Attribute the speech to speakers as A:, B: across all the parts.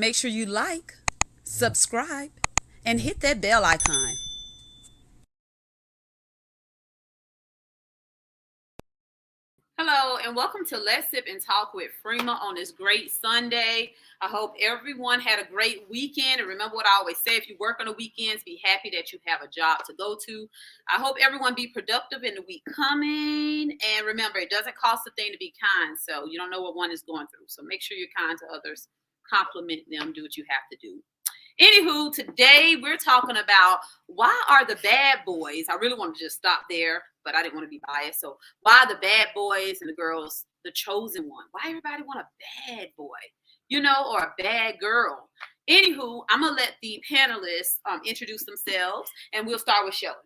A: make sure you like, subscribe, and hit that bell icon. Hello, and welcome to Let's Sip and Talk with Freema on this great Sunday. I hope everyone had a great weekend. And remember what I always say, if you work on the weekends, be happy that you have a job to go to. I hope everyone be productive in the week coming. And remember, it doesn't cost a thing to be kind. So you don't know what one is going through. So make sure you're kind to others. Compliment them. Do what you have to do. Anywho, today we're talking about why are the bad boys, I really want to just stop there, but I didn't want to be biased. So why are the bad boys and the girls the chosen one? Why everybody want a bad boy, or a bad girl? Anywho, I'm going to let the panelists introduce themselves, and we'll start with Shelton.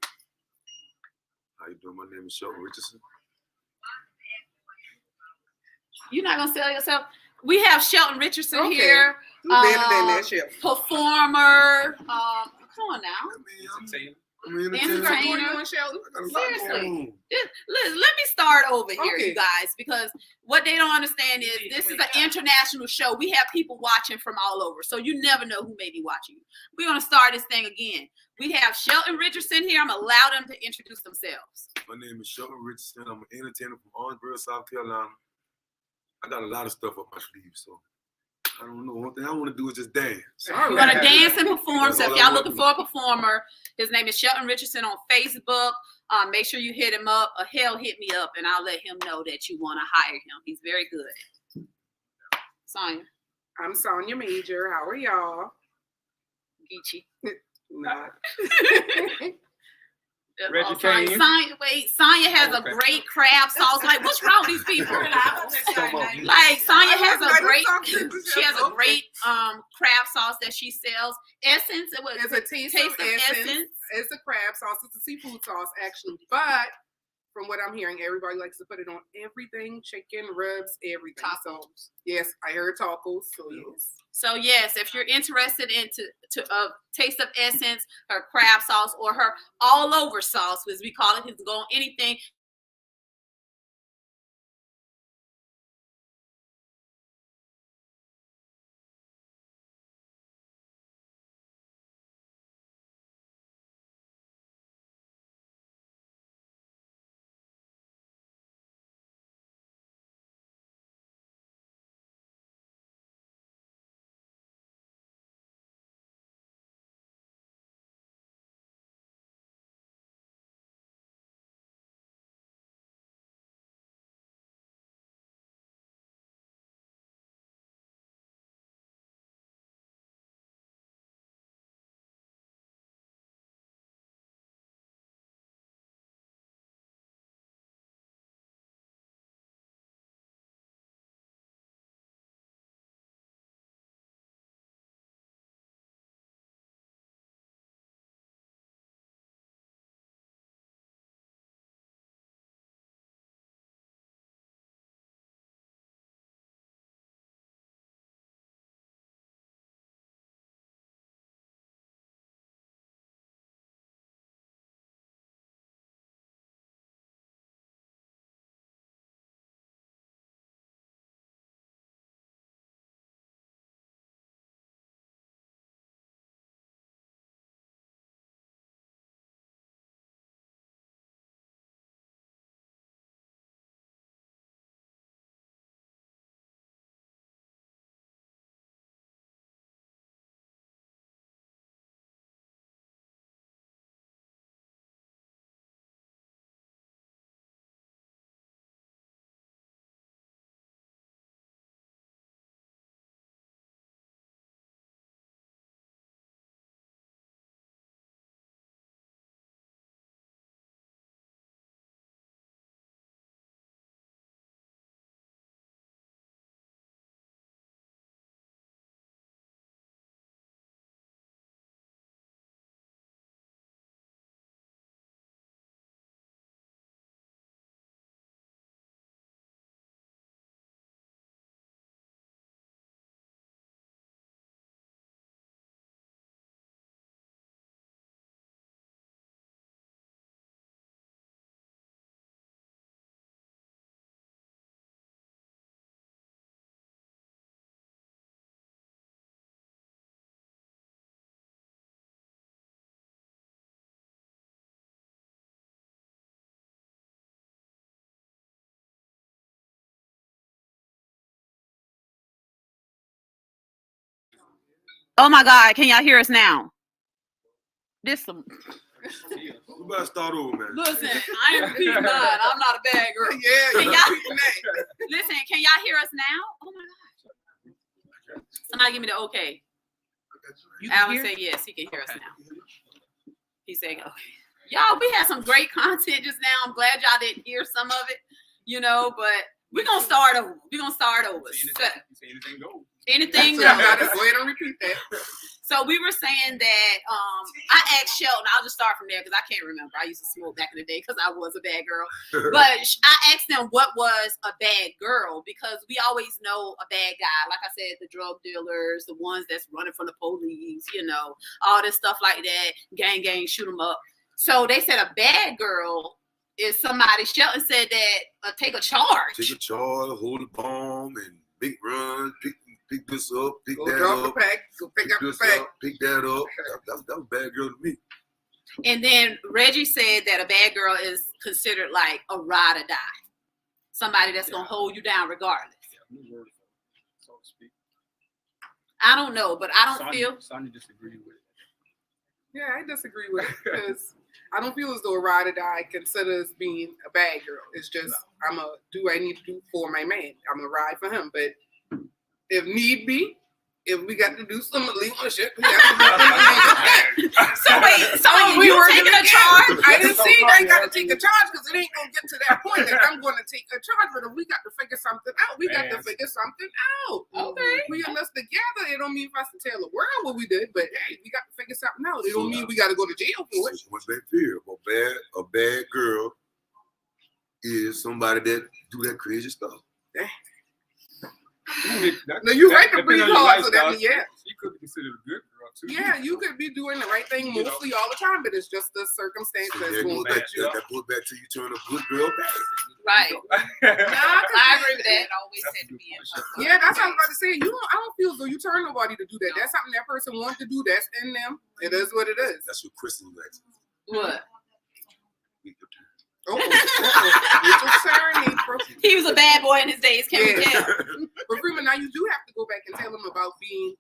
B: How you doing? My name is Shelton Richardson.
A: You're not going to sell yourself? We have Shelton Richardson here. Performer. Come on now. Entertainer. Seriously. Let me start over here, you guys, because what they don't understand is this is an international show. We have people watching from all over, so you never know who may be watching you. We're going to start this thing again. We have Shelton Richardson here. I'm going to allow them to introduce themselves.
B: My name is Shelton Richardson. I'm an entertainer from Orangeburg, South Carolina. I got a lot of stuff up my sleeve, so I don't know. One thing I want to do is just dance.
A: We're going to dance and perform. So if y'all looking for a performer, his name is Shelton Richardson on Facebook. Make sure you hit him up. Or hell, hit me up, and I'll let him know that you want to hire him. He's very good. Sonya.
C: I'm Sonya Major. How are y'all?
A: Geechee.
C: Not.
D: Reggie, Cain.
A: Sonya has a great crab sauce. Like, what's wrong with these people? Like, Sonya has a great crab sauce that she sells. Essence,
C: it's a taste of essence. It's a crab sauce. It's a seafood sauce, actually. But from what I'm hearing, everybody likes to put it on everything: chicken, ribs, everything.
A: Tacos.
C: So, yes, I heard tacos. So yes.
A: So yes, if you're interested in to taste of essence, her crab sauce or her all over sauce, as we call it, it's going anything. Oh my God, can y'all hear us now? This some.
B: We better start over, man.
A: Listen, I ain't repeating mine. I'm not a bad girl.
C: Yeah,
A: Can
C: you're
A: y'all
C: repeating that.
A: listen? Can y'all hear us now? Oh my gosh! Somebody give me the okay. Alan said yes, he can hear us now. He said okay. Y'all, we had some great content just now. I'm glad y'all didn't hear some of it, but we're gonna start over. We're gonna start over.
D: Anything goes.
A: Anything
C: So you
A: goes.
C: gotta go ahead and repeat that.
A: So we were saying that I asked Shelton. I'll just start from there because I can't remember. I used to smoke back in the day because I was a bad girl. But I asked them what was a bad girl because we always know a bad guy. Like I said, the drug dealers, the ones that's running from the police, all this stuff like that. Gang, shoot them up. So they said a bad girl is somebody. Shelton said that take a charge.
B: Take a charge, hold a bomb, and big run, pick this up, pick
C: Go
B: that
C: drop
B: up.
C: the pack. Go pick up the pack.
B: Pick that up. That was a bad girl to me.
A: And then Reggie said that a bad girl is considered like a ride or die. Somebody that's going to hold you down regardless.
D: So to speak.
A: I don't know, but I don't feel.
D: Sonya disagreed with it.
C: Yeah, I disagree with it because I don't feel as though a ride or die considers being a bad girl. It's just I'm a do I need to do for my man. I'm a ride for him, but if need be, if we got to do some illegal shit, we have to do some illegal shit.
A: So wait, you
C: were
A: taking a
C: together.
A: charge?
C: I didn't say I got to take a charge because it ain't gonna get to that point that I'm going to take a charge. But if we got to figure something out, we got to figure something out.
A: Okay.
C: We in this together. It don't mean for us to tell the world what we did, but hey, we got to figure something out. It don't mean we got to go to jail for it.
B: What's that fear? A bad girl is somebody that do that crazy stuff.
C: No, you right to breathe hard, so that means yeah.
D: She could be considered a good girl too.
C: Yeah, you could be doing the right thing mostly all the time, but it's just the circumstance that's going back.
B: That goes back to you turn a good girl bad.
A: Right. I agree with that. It always had to be in her.
C: Yeah, that's what I'm about to say. I don't feel as though you turn nobody to do that. That's something that person wants to do. That's in them. It is what it is.
B: That's what Kristen likes.
A: What? He was a bad boy in his days, can we tell?
C: But Freeman, now you do have to go back and tell them about being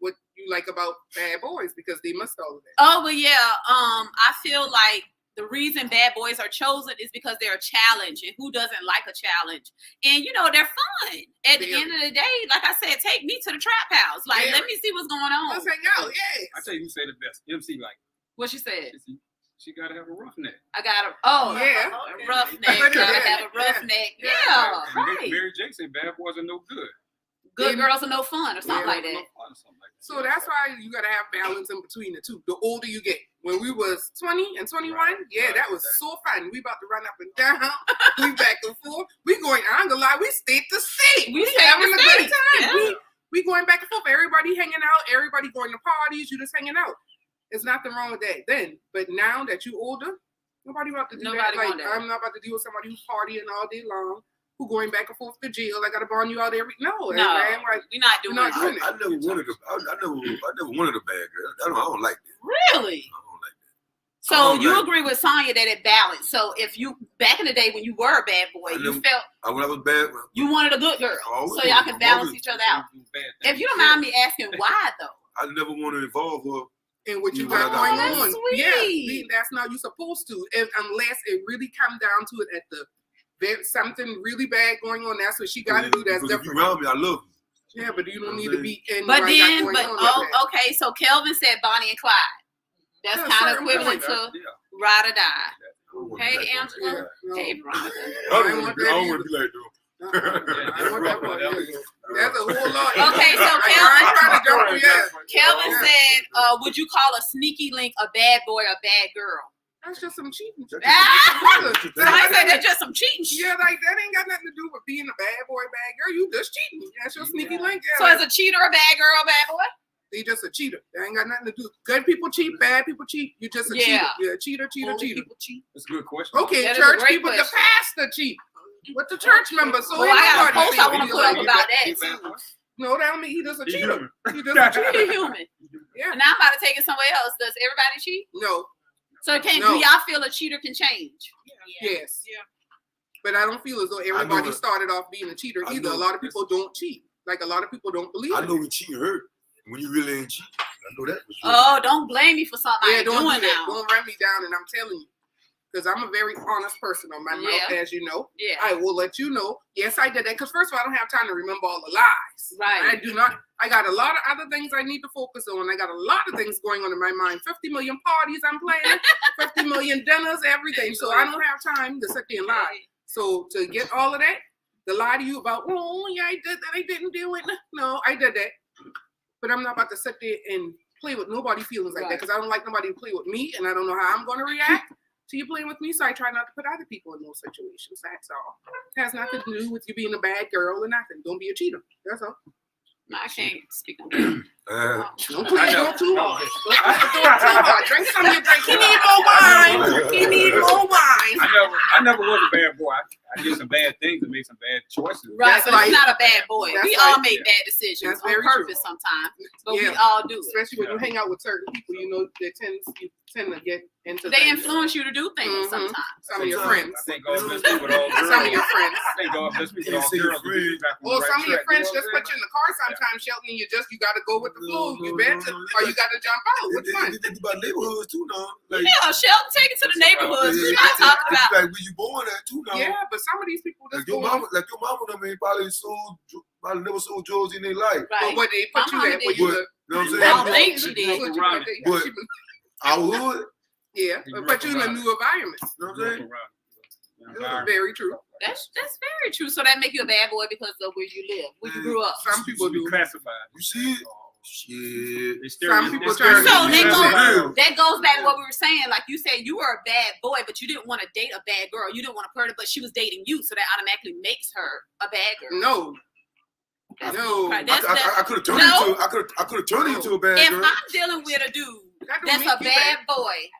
C: what you like about bad boys because they must all of that.
A: Oh, well, yeah. I feel like the reason bad boys are chosen is because they're a challenge, and who doesn't like a challenge? And they're fun. At the end of the day, like I said, take me to the trap house. Like, let me see what's going on.
C: Let's hang out. Yeah.
D: I tell you who say the best. MC like.
A: What she said?
D: She gotta have a roughneck.
A: I got a roughneck. Gotta have a roughneck. Yeah, right.
D: Mary J said bad boys are no good.
A: Good girls are no fun, or something like that.
C: So that's why you gotta have balance in between the two. The older you get. When we was 20 and 21, that was so fun. We about to run up and down. We back and forth. We going. I ain't gonna lie. We state to state. We having a good time.
A: Yeah.
C: We going back and forth. Everybody hanging out. Everybody going to parties. You just hanging out. There's nothing wrong with that then. But now that you older, nobody about to do that. Like, I'm not about to deal with somebody who's partying all day long, who going back and forth to jail. I got to bond you out every. No, man, like,
A: we're not doing that.
B: I never wanted a bad girl. I don't like that.
A: Really?
B: I don't like that.
A: So you agree with Sonya that it balanced. So if you back in the day when you were a bad boy, you felt
B: when I was bad,
A: you wanted a good girl, so y'all can balance each other out. If you don't mind me asking, why though?
B: I never want to involve her.
C: And what you got going on.
A: Sweet.
C: Yeah, that's not you supposed to. Unless it really come down to it at there's something really bad going on. That's what she got to do. That's different.
B: If you around me, I love you.
C: Yeah, but you don't need to be in.
A: But then, okay. So Kelvin said Bonnie and Clyde. That's kind of equivalent to ride or die. Hey, Angela. Hey, Veronica.
B: I don't want to be like that.
C: That's a whole lot.
A: Okay, so Kelvin said, would you call a sneaky link a bad boy or a bad girl?
C: That's just some cheating.
A: I said that's just some cheating.
C: Yeah, like that ain't got nothing to do with being a bad boy, bad girl. You just cheating. That's your sneaky link. Yeah,
A: so is a cheater a bad girl, a bad boy?
C: They just a cheater. That ain't got nothing to do. Good people cheat, bad people cheat. You just a cheater. Yeah, cheater.
D: People cheat. That's a good question.
C: Okay, church people, the pastor cheat. With the church members. So
A: I got a post I want to put up about that.
C: No, that don't mean he just a cheater. He just a cheater.
A: Human.
C: Yeah.
A: And now I'm about to take it somewhere else. Does everybody cheat?
C: No.
A: So do y'all feel a cheater can change?
C: Yes. Yeah. But I don't feel as though everybody started off being a cheater either. A lot of people don't cheat. Like a lot of people don't believe.
B: I know when cheating hurt. When you really ain't cheating. I know that for sure.
A: Oh, don't blame me for something I ain't
C: don't
A: doing
C: do that.
A: now.
C: Don't run me down, and I'm telling you. Because I'm a very honest person on my mouth, as you know.
A: Yeah.
C: I will let you know. Yes, I did that. Because first of all, I don't have time to remember all the lies.
A: Right.
C: I do not. I got a lot of other things I need to focus on. I got a lot of things going on in my mind. 50 million parties I'm planning, 50 million dinners, everything. So I don't have time to sit there and lie. So to get all of that, to lie to you about, oh, yeah, I did that. I didn't do it. No, I did that. But I'm not about to sit there and play with nobody's feelings like that. Because I don't like nobody to play with me. And I don't know how I'm going to react. So you playing with me, so I try not to put other people in those situations. That's all. It has nothing to do with you being a bad girl or nothing. Don't be a cheater. That's all.
A: No, I can't speak on that.
C: Don't play it too hard. Drink some of your drink. He need more wine. He need more wine.
D: I never was a bad boy. I did some bad things and made some bad choices.
A: Right,
C: That's
A: but
C: right.
A: he's not a bad boy.
C: That's
A: We
C: right.
A: all make bad decisions
C: That's
A: on
C: very
A: purpose
C: true.
A: sometimes, but we
C: Yeah.
A: all do it.
C: Especially when you hang out with certain people, you know, you tend to get into
A: They
C: things.
A: influence you to do things
C: Mhm.
A: sometimes.
C: Some of your friends.
D: I think God bless me with all girls.
C: Some of your friends.
D: I think God bless me with all
B: You
D: girls.
B: see your friends.
C: Or some of your friends just put you in the car sometimes, Shelton, and you got to go with the flow. You bet, or you got to jump out. Which one?
B: It's about neighborhoods too now. Like,
A: Yeah, Shelton, take it to the neighborhoods. We're not talking about.
B: Like where you born at too now.
C: Yeah, but some of these people just
B: Like your
C: go
B: mama, them ain't probably never sold drugs in their life.
C: But
A: Right.
C: where they put
A: My
C: you
A: mama
C: at, where
A: did.
C: you
B: But,
C: live.
B: you know what I'm
A: I
B: saying?
A: don't think she did.
C: Put you right there. Yeah,
B: But-
C: she was-
B: I would.
C: yeah,
D: He
C: but
D: grew
C: put
D: up
C: you in a
D: around
C: new environment.
B: You know what I'm saying?
C: Very true.
A: That's very true. So that make you a bad boy because of where you live, where you grew up.
C: Some people
D: Be
C: do.
D: classified.
B: You see it? Shit.
C: Some people try to-
A: So
C: they
B: go-
A: that goes back to what we were saying. Like you said, you were a bad boy, but you didn't want to date a bad girl. You didn't want to flirt, but she was dating you, so that automatically makes her a bad girl.
C: No.
A: That's
C: No.
A: right.
B: I could have turned
A: No.
B: you into. I could have turned you into a bad
A: If
B: girl.
A: I'm dealing with a dude
C: That don't
A: that's
C: make
A: a
C: you
A: bad boy,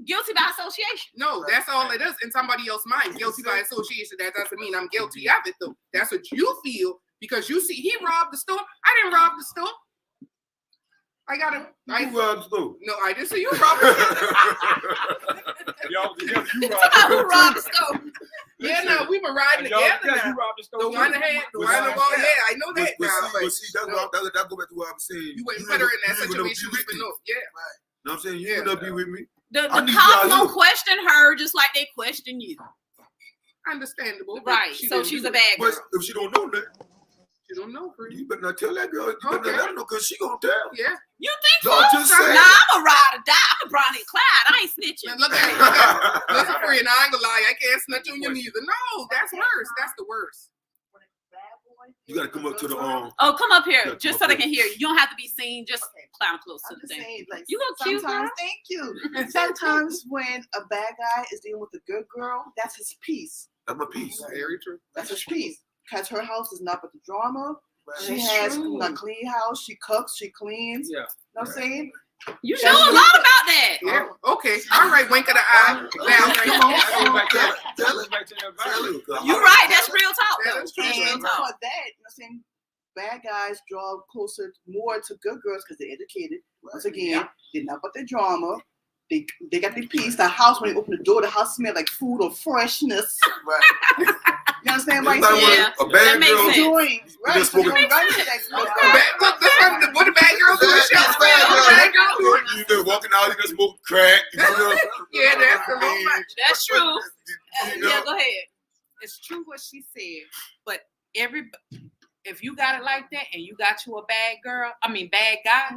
A: guilty by association.
C: No, that's all it is in somebody else's mind. Guilty by association. That doesn't mean I'm guilty of it, though. That's what you feel because you see he robbed the store. I didn't rob the store. I got him.
B: You robbed the store.
C: No, I didn't see you rob the store.
D: Y'all together, you
A: Who
D: robbed
A: robbed the store?
C: Yeah, no, we were riding
D: Y'all
C: together
D: together,
C: now.
D: you robbed the store.
C: The one that had, the one on the wall. Yeah, I know that now.
B: But see, that go back to what I'm saying.
C: You wouldn't put her in that
B: you would never be
C: situation
B: with
C: even
B: me.
C: though. Yeah.
B: You know what I'm saying? You
C: Yeah.
B: would never be with me.
A: The
B: I need
A: cops
B: y'all
A: don't
B: here.
A: question her just like they question you.
C: Understandable. but
A: Right.
C: she
A: So
C: didn't
A: she's
C: do
A: a
C: it.
A: bad
B: But
A: girl.
B: if she don't know that,
C: You don't know, Free.
B: you better not tell that girl. You better
C: Okay.
B: not let her know because she gonna tell.
C: Yeah.
A: You think so?
B: Don't just say
A: Nah, I'm a ride or die. I'm a Bronny and Clyde. I ain't snitching.
C: Now, look at it. Look at it. Listen, Free, and I ain't gonna lie. I can't snitch on you neither. No, that's worse. That's the worst.
B: You gotta come up to the
A: Oh, come up here
B: Yeah,
A: just so
B: come
A: they
B: up
A: can hear you. You don't have to be seen. Just clown close to
E: I'm
A: the
E: just
A: thing.
E: saying, like,
A: You look cute,
E: sometimes,
A: girl.
E: thank you. Sometimes when a bad guy is dealing with a good girl, that's his peace.
B: That's my piece.
C: Very true.
E: That's his peace. Because her house is not but the drama. She
C: That's
E: has
C: true.
E: a clean house. She cooks. She cleans.
D: Yeah.
E: You know what I'm saying?
A: You know a lot about that.
C: Yeah. Okay. All right. Wink of the eye. Now,
B: Tell it.
A: You're right. That's real talk,
C: That
A: though.
C: is true.
A: That's real
E: And
A: talk.
E: for that, you know what I'm saying? Bad guys draw closer more to good girls because they're educated. Once again, they're not but the drama. They got the peace. The house, when they open the door, the house smell like food or freshness.
B: Right.
E: You understand
B: Like
E: what I'm saying?
A: Yeah.
B: a bad
A: That makes
B: girl.
A: sense.
E: Doing right.
B: just
E: So you're
B: spoken-
E: right with that.
A: Okay.
C: Look, this one, what a bad girl do is
B: Bad
C: shut
B: girl.
C: What a bad girl do it.
B: You just walking out, you just smoke crack. You know,
C: Yeah, that's a little much.
A: That's true.
B: You know,
A: Yeah, go ahead.
F: It's true what she said, but if you got it like that and you got you a bad guy,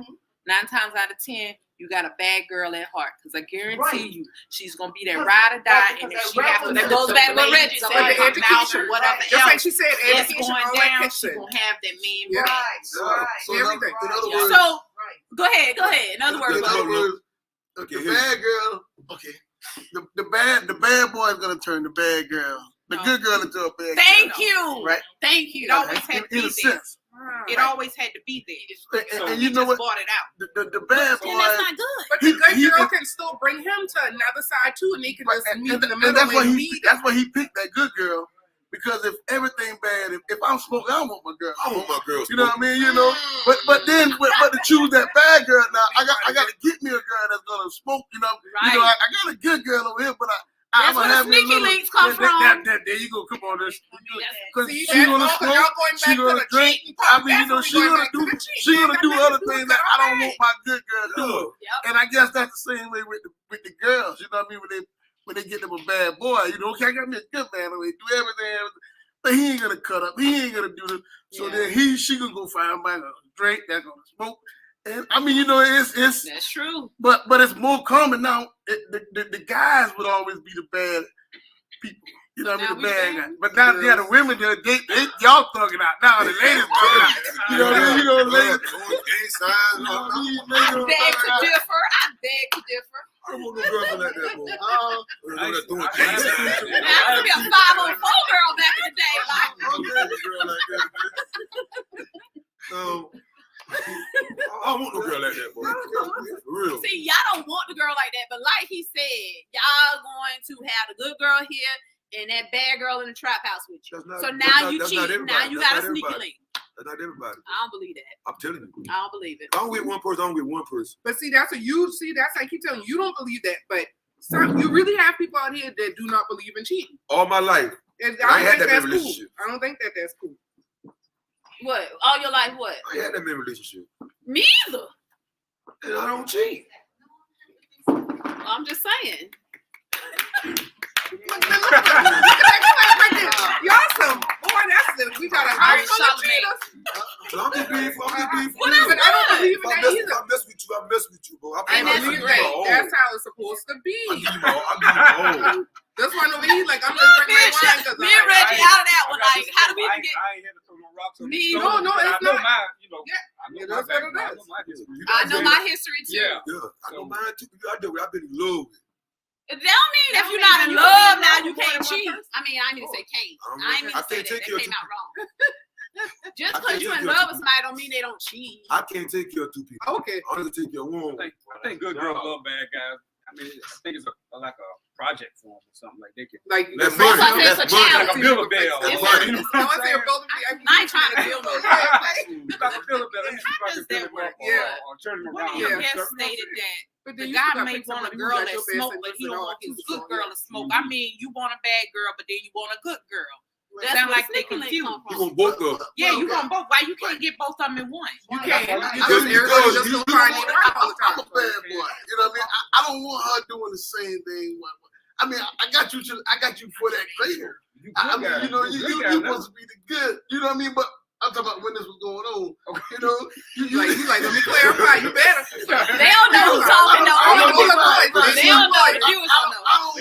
F: 9 times out of 10, you got a bad girl at heart. Because I guarantee
E: Right.
F: you, she's gonna be that ride or die, and if she has to
A: That
F: put
A: goes
F: some
A: back to what
F: blades
A: Reggie
F: up
A: said.
F: in her mouth
C: Education,
F: or whatever
C: Just like
F: else,
C: she said,
F: it's
C: education,
F: going
C: all that
F: down.
C: kicks
F: She
C: in.
F: gonna have that mean
C: Yeah.
F: brain.
E: Right.
B: So
C: Everything.
B: in other
F: Yeah.
B: words,
A: So, go ahead. In other words,
B: In other words,
G: the
B: okay,
G: bad girl, okay. The bad boy is gonna turn the bad girl. The good girl into a bad
A: thank
G: girl.
A: you.
G: Right.
A: Thank you.
F: It always had to
G: In
F: be
G: a
F: there.
G: sense.
F: It always had to be there.
G: And
F: He
G: you know
F: just
G: what?
F: bought it out.
G: The bad
A: And that's
G: boy.
A: not good.
C: But the good
G: He
C: girl
G: can-
C: can still bring him to another side too, and they can just
G: And,
C: meet in the
G: and
C: middle
G: that's why
C: and
G: he
C: meet.
G: that's why he picked that good girl. Because if everything bad, if I'm smoking, I want my girl.
B: I want my girls.
G: You know what I mean? You know, but to choose that bad girl now, I got to get me a girl that's gonna smoke. You know,
A: Right.
G: I got a good girl over here, but
A: That's where the sneaky links come from.
G: There you go. Come on, this. Because
C: See,
G: she gonna
C: that's
G: smoke.
C: y'all going
G: She
C: back to
G: gonna
C: the
G: drink.
C: cheating part.
G: I mean, you know,
C: That's what we going back to the
G: she
C: cheating.
G: gonna do other things that I don't want my good girl to do.
A: Yep.
G: And I guess that's the same way with the girls. You know what I mean? When they get them a bad boy, you know, okay, I got me a good man. They do everything, but he ain't gonna cut up. He ain't gonna do this. So then she gonna go find somebody gonna drink, that's gonna smoke. And I mean, you know, it's
A: That's true.
G: but it's more common now. The guys would always be the bad people. You know what I mean? The bad guys. But now, the women, they y'all thugging out. Now the ladies thugging out. You know what I mean? You know, ladies.
A: I beg to differ.
B: I don't want no girlfriend like that, boy.
D: I used to-
A: Now, I used to be a 504 girl back in the day. Like,
B: I don't want no girl like that, man. I don't want no girl like that, boy. For real.
A: see, y'all don't want the girl like that, but like he said, y'all going to have the good girl here and that bad girl in the trap house with you.
B: That's not-
A: So
B: that's
A: now
B: not-
A: you
B: that's not
A: cheating. Now
B: everybody.
A: you
B: That's
A: got a
B: not
A: sneaky
B: everybody.
A: link.
B: That's not everybody.
A: I don't believe that.
B: I'm telling you.
A: I don't believe it.
B: If I don't get one person, I don't get one person.
C: But see, that's I keep telling you, you don't believe that, but you really have people out here that do not believe in cheating.
B: All my life.
C: And
B: I ain't had
C: think
B: that
C: that's
B: many
C: cool.
B: relationships.
C: I don't think that's cool.
A: What? All your life, what?
B: I ain't had that many relationships.
A: Me either.
B: And I don't cheat.
A: I'm just saying.
C: Look at that right there. Y'all some boy. We got a house full of cheaters.
B: But I'm just being for real.
C: But I don't believe in that either.
B: I mess with you, bro.
C: And that's
B: give you
C: right.
B: my all.
C: That's how it's supposed to be.
B: I give you my all.
C: That's why nobody like I'm just drinking wine because
A: Me and Reggie out of that one. Like, how do we
D: I
A: get?
D: ain't here to throw no rocks on the
A: Me,
D: stone,
C: no,
D: but
C: it's
D: I know
C: not.
D: my, you know,
C: Yeah,
D: I know
C: it
D: my
C: is what it
D: background, I
C: is.
D: know my history.
A: I know my history too.
D: Yeah.
B: Yeah, I know mine too. I've been in love with.
A: That don't mean if
C: That
A: you're
C: don't
A: not
C: mean
A: in
C: you
A: love
C: can
A: now
C: love
A: you
C: more
A: can't
C: than one
A: cheat.
C: person.
A: I mean, I ain't mean to say Cain. I ain't mean to say that. That came out wrong. Just
B: I
A: because
B: can't
A: you
B: take
A: in
B: care of
A: love
B: two
A: with somebody don't mean they don't cheat.
B: I can't take care of two people.
C: Okay.
B: I only take care of one.
D: I think good girls love bad guys. I mean, I think it's like a project form or something like they can.
C: Like
B: That's
A: That's
B: money.
A: why I said
B: That's
A: it's a
B: money.
A: challenge.
D: Like a Build-A-Bear.
B: That's
A: It's
B: money.
D: You know
C: I
D: what
C: want
D: I'm
C: to say
D: saying?
C: both of you.
A: I ain't trying to build no
D: It's like a Build-A-Bear. They used to
F: How
D: like
F: does
D: a
F: that
D: Build-A-Bear
F: work?
D: or turn them
F: One of
D: around.
F: your
C: Yeah.
F: guests stated that
C: But
F: the
C: then you
F: guy
C: still
F: may
C: pick
F: want a
C: somebody who
F: girl
C: got
F: that
C: your best
F: smoke, but
C: interest
F: he
C: in
F: don't
C: all
F: want his
C: too,
F: good
C: so,
F: girl
C: yeah.
F: to smoke. I mean, you want a bad girl, but then you want a good girl.
A: That's
F: Sound
A: where
F: like
A: the
F: they
A: sneaky link
F: confused.
A: come
B: You
A: from.
B: want both of them.
F: Yeah, you
G: Okay.
F: want both. Why you can't get both of them in one?
C: You can't.
D: That's
C: You
D: why-
C: just everybody
B: Because
C: just
B: you-
C: don't find it right all the
G: I'm a
C: time.
G: bad boy. You know what I mean? I don't want her doing the same thing. I mean, I got you for that cradle. I mean, you know, you supposed to be the good. You know what I mean? But I'm talking about when this was going on. You know, you
C: Like, let me clarify. You better.
A: They don't know who's talking though.
G: I don't know.
A: They don't know. The viewers don't know.
G: I don't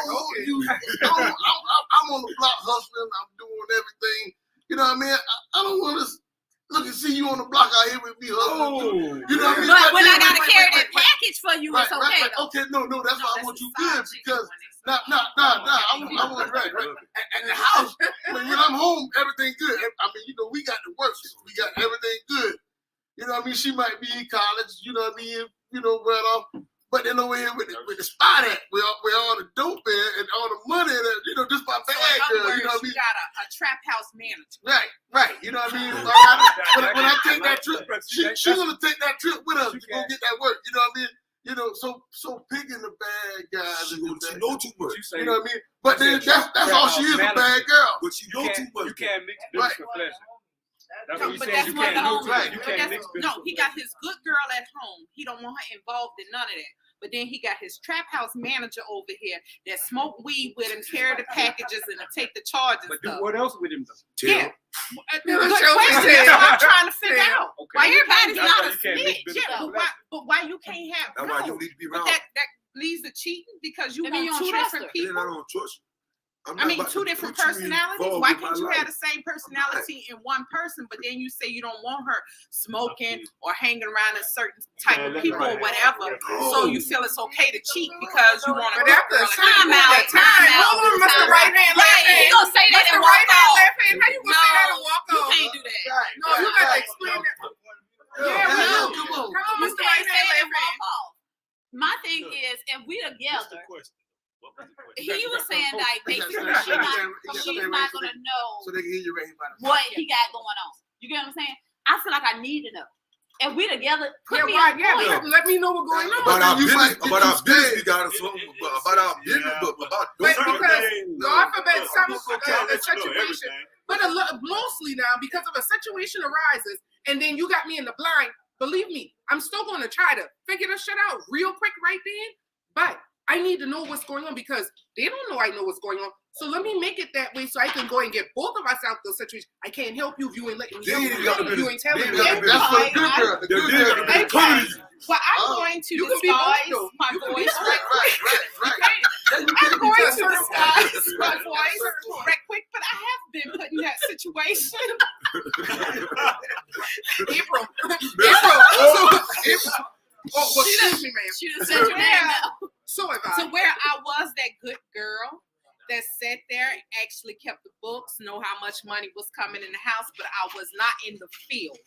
G: want you. I'm on the block hustling. I'm doing everything. You know what I mean? I don't want to look and see you on the block out here with me hustling. You know what I mean?
A: But when I
G: then-
A: gotta carry that
G: wait.
A: package for you, it's okay though.
G: Okay, no, that's why I want you good because nah. I want right. At the house, when I'm home, everything good. I mean, you know, we got the works. We got everything good. You know what I mean? She might be in college. You know what I mean? You know, well off. But then over here with the spot at, where all the dope at and all the money that, you know, just my
F: So
G: bag
F: in other
G: girl.
F: words,
G: You know what I
F: you
G: mean?
F: got a trap house manager.
G: Right. You know what I mean? When I take that trip, she's gonna take that trip with us to go get that work. You know what I mean? You know, so picking the bad guys.
B: She know too much.
G: You know what I mean? But then that's all she is, a bad girl.
B: But she know too much.
D: You can't mix business with pleasure. That's what
F: But
D: he said.
F: that's
D: You
F: what
D: can't
F: the
D: mix
F: home.
G: right.
D: You
F: But
D: can't
F: that's-
D: mix business.
F: No, he got his good girl at home. He don't want her involved in none of that. But then he got his trap house manager over here that smoke weed with him, carry the packages, and take the charge and
D: But do
F: stuff.
D: what else with him though?
F: Yeah. Good
C: Shelton
F: question.
C: said.
F: That's what I'm trying to figure
C: Yeah.
F: out.
D: Okay.
F: Why
A: Everybody's
F: you
D: That's
A: not
D: why
A: a
D: you can't mix
A: snitch.
D: business
F: Yeah,
D: with
F: but why you can't have
B: That's why you
F: no?
B: don't need to be
F: But
B: around.
F: that leads to cheating because you
A: That mean
F: want
A: you
F: two
A: don't trust
F: different
A: her.
B: Then I
F: people.
B: don't trust you. I'm
F: I
B: not
F: mean,
B: about
F: two
B: to
F: different
B: put you
F: personalities.
B: involved
F: Why
B: with
F: can't
B: my
F: you
B: life.
F: have the same personality in one person, but then you say you don't want her smoking or hanging around a certain type of people or whatever? So you feel it's okay to cheat because you want to.
C: But after a certain
A: Time out,
C: time,
A: time out,
C: hold on, Mr.
A: time
C: Right Hand,
A: Right,
C: Left
A: you
C: Hand.
A: gonna say that
C: Mr.
A: and walk
C: Right Hand,
A: off?
C: Left Hand. How you gonna say that and walk
A: You
C: off?
A: can't do that.
C: No, you gotta explain that. Yeah, we do.
G: Come on.
C: Come on,
A: You
C: Mr.
A: can't
C: Right
A: say
C: Hand,
A: that and
C: Left Hand.
A: walk off. My thing is, if we together, he was saying like basically she's not gonna know
G: So they can hear you right about it.
A: what he got going on. You get what I'm saying? I feel like I need to know. and we together.
C: Yeah,
A: Put me
C: right.
A: on
C: Yeah,
A: point.
C: let me know what's going on.
B: About our
G: You might
B: business,
G: get
B: about our
G: you
B: business,
G: scared.
B: we got something about our business, but about
C: But
B: certain
C: because
B: things.
C: God forbid some
H: I'll
C: a
H: let you know
C: situation,
H: everything.
C: but mostly now because of a situation arises, and then you got me in the blind. Believe me, I'm still going to try to figure this shit out real quick right then. But I need to know what's going on because they don't know I know what's going on. So let me make it that way so I can go and get both of us out of the situation. I can't help you if you ain't letting me help you. You ain't telling me.
G: That's for the good girl. The good girl.
F: Okay.
B: coming to you.
F: Well, I'm going to
C: You can be both,
F: disguise
C: though.
F: my
C: You can be
F: voice
C: both.
G: Right.
F: I'm going to disguise my voice right quick, but I have been put in that situation.
C: April. April. Oh, well, excuse me, ma'am.
A: She done said your name out.
C: So have
F: So
C: I.
F: where I was that good girl that sat there and actually kept the books, know how much money was coming in the house, but I was not in the field.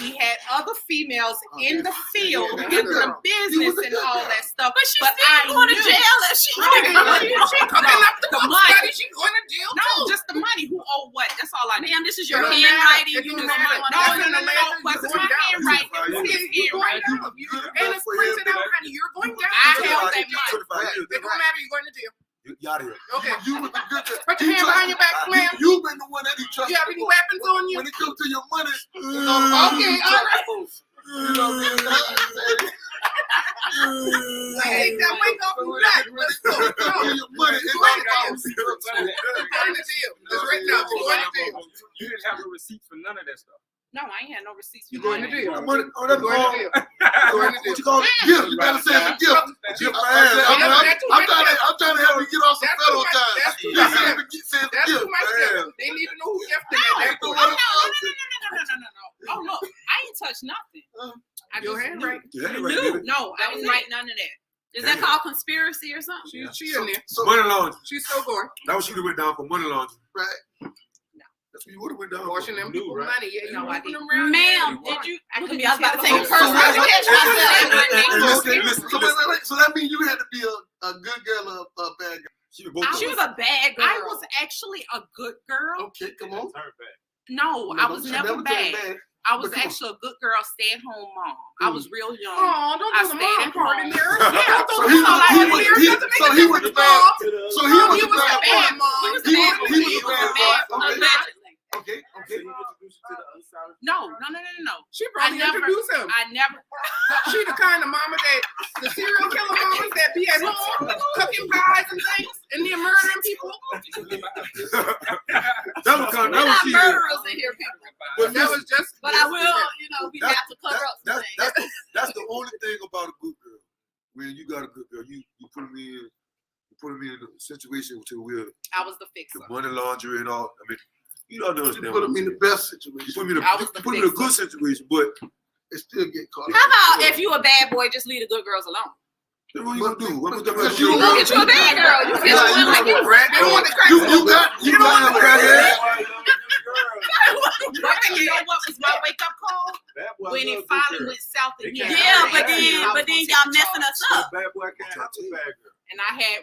F: He had other females in the field,
C: Yeah,
F: in the
C: girl.
F: business and all that stuff.
A: But she's
F: But
A: still going to
F: knew-
A: jail if she
C: She coming up the
F: money.
C: money. She going to jail
F: No,
C: too.
F: just the money. Who owe what? That's all I need.
A: Ma'am, this is your
C: It don't
A: handwriting.
C: matter. It
A: You
C: don't
A: know
C: matter.
A: what
F: No,
A: I'm
F: no, no, no,
C: You're
F: wasn't
C: going
F: my
C: down.
F: handwriting. It was his
C: You're going
F: handwriting.
C: down. And it's printed out, honey. You're going down.
F: I held that money.
C: It don't matter. You're going to jail.
B: You out of here.
C: Okay.
G: You with the good girl.
C: Put your hand behind your back, ma'am.
G: You've been the one that he trusted.
C: You have any weapons on you?
G: When it comes to your money,
C: Okay, all right.
G: you know what I'm
C: Hey, that wake up and back. Let's go. Go.
G: Your money is
C: Going
G: all
C: to jail.
G: about
C: You're going to jail. It's right now. You're going to jail.
D: You didn't have a receipt for none of that stuff.
F: No, I ain't had no receipts.
C: You're going to jail.
B: I'm on that
C: You're going to jail. You're going to
B: What you
C: jail.
B: call it?
G: gift. You better say it's a gift.
B: Gift for
G: I'm trying to help you get off some
C: That's
G: federal
C: too much.
G: time.
C: That's too
G: You
C: much.
G: can't even say it's a
C: That's
G: gift.
C: too much.
B: Man.
C: They didn't even know who gifted
F: No,
C: that.
F: no. Oh, look, I ain't touched nothing. I
C: Your
F: just
C: handwriting.
B: Yeah,
F: knew.
B: right there.
F: No, I didn't write none of that.
A: Is that called conspiracy or something?
C: She in there.
G: So,
B: Money laundering.
C: She's still going.
B: That was she that went down for money laundering.
G: right.
B: That's what you would have went down
C: Washing them
H: You
C: people's
H: right?
C: money. Yeah, you
F: No, I
C: moving
F: didn't.
C: them around.
A: Ma'am,
C: Yeah,
A: did you?
F: I
A: Look at
F: couldn't
A: me. I was about to
F: tell
A: take
F: her.
A: personal
G: So-
A: attention myself.
G: So wait. So that means you had to be a good girl or a bad girl.
B: She was both
A: She
B: of
A: was
B: us.
A: a bad girl.
F: I was actually a good girl.
G: Okay, come on.
H: Turn back.
F: No, I was
G: She
F: never
G: turned
F: bad. I was
G: But come on.
F: actually a good girl, stay-at-home mom. I was real young.
C: Oh, don't
F: I
C: do the
F: stayed
C: mom
F: at
C: part
F: home.
C: in there.
F: Yeah,
G: So
C: Don't
G: he
C: do all
G: was-
C: that
G: he
C: in
G: was-
C: there.
G: he-
C: Doesn't make
G: so
C: a
G: he was
C: difference,
G: the bad-
C: Mom.
G: So he was
C: He
G: the
C: was
G: bad
C: a bad
G: boy.
C: mom.
A: He was
G: He
A: a bad
G: was-
A: boy.
G: he was
A: He
G: a
A: was a
G: bad
A: bad
G: boy. Okay.
A: allegedly.
G: Okay.
H: So he introduced you to the other side of
F: No.
C: She probably introduced him.
F: I never.
C: She the kind of mama that the serial killer mamas that be at home cooking pies and things and then murdering people.
B: That was kind
A: We're
B: of,
A: not
B: she.
A: murderers in here, people.
B: But
C: That was just.
A: But I will, we have to cover up some things.
B: That's the only thing about a good girl. When you got a good girl, you put them in, in a situation to where
F: I was the fixer.
B: the money laundry and all. I mean, you don't
G: You
B: understand.
G: put
B: what
G: him
B: I'm
G: in the
B: saying.
G: best
B: You
G: situation.
B: put me in
F: I
B: a,
F: was the
B: put me in a good situation, but
G: They still get caught.
A: How about if you a bad boy, just leave the good girls alone?
B: then what you gonna do? What
G: But
B: gonna
G: you
B: do?
A: Go get you a bad girl. You get
G: Yeah,
A: one like you.
C: Brad, they don't want to crack
G: You
C: you.
G: got
C: You don't want to crack it.
F: But you know what was my wake-up call?
H: That boy
F: When it
H: love good
F: finally
H: girl.
F: went south
H: They
F: again.
H: can't
A: Yeah,
H: have
A: but
H: that.
A: then y'all messing us up.
H: Bad boy can't have a bad girl.
F: And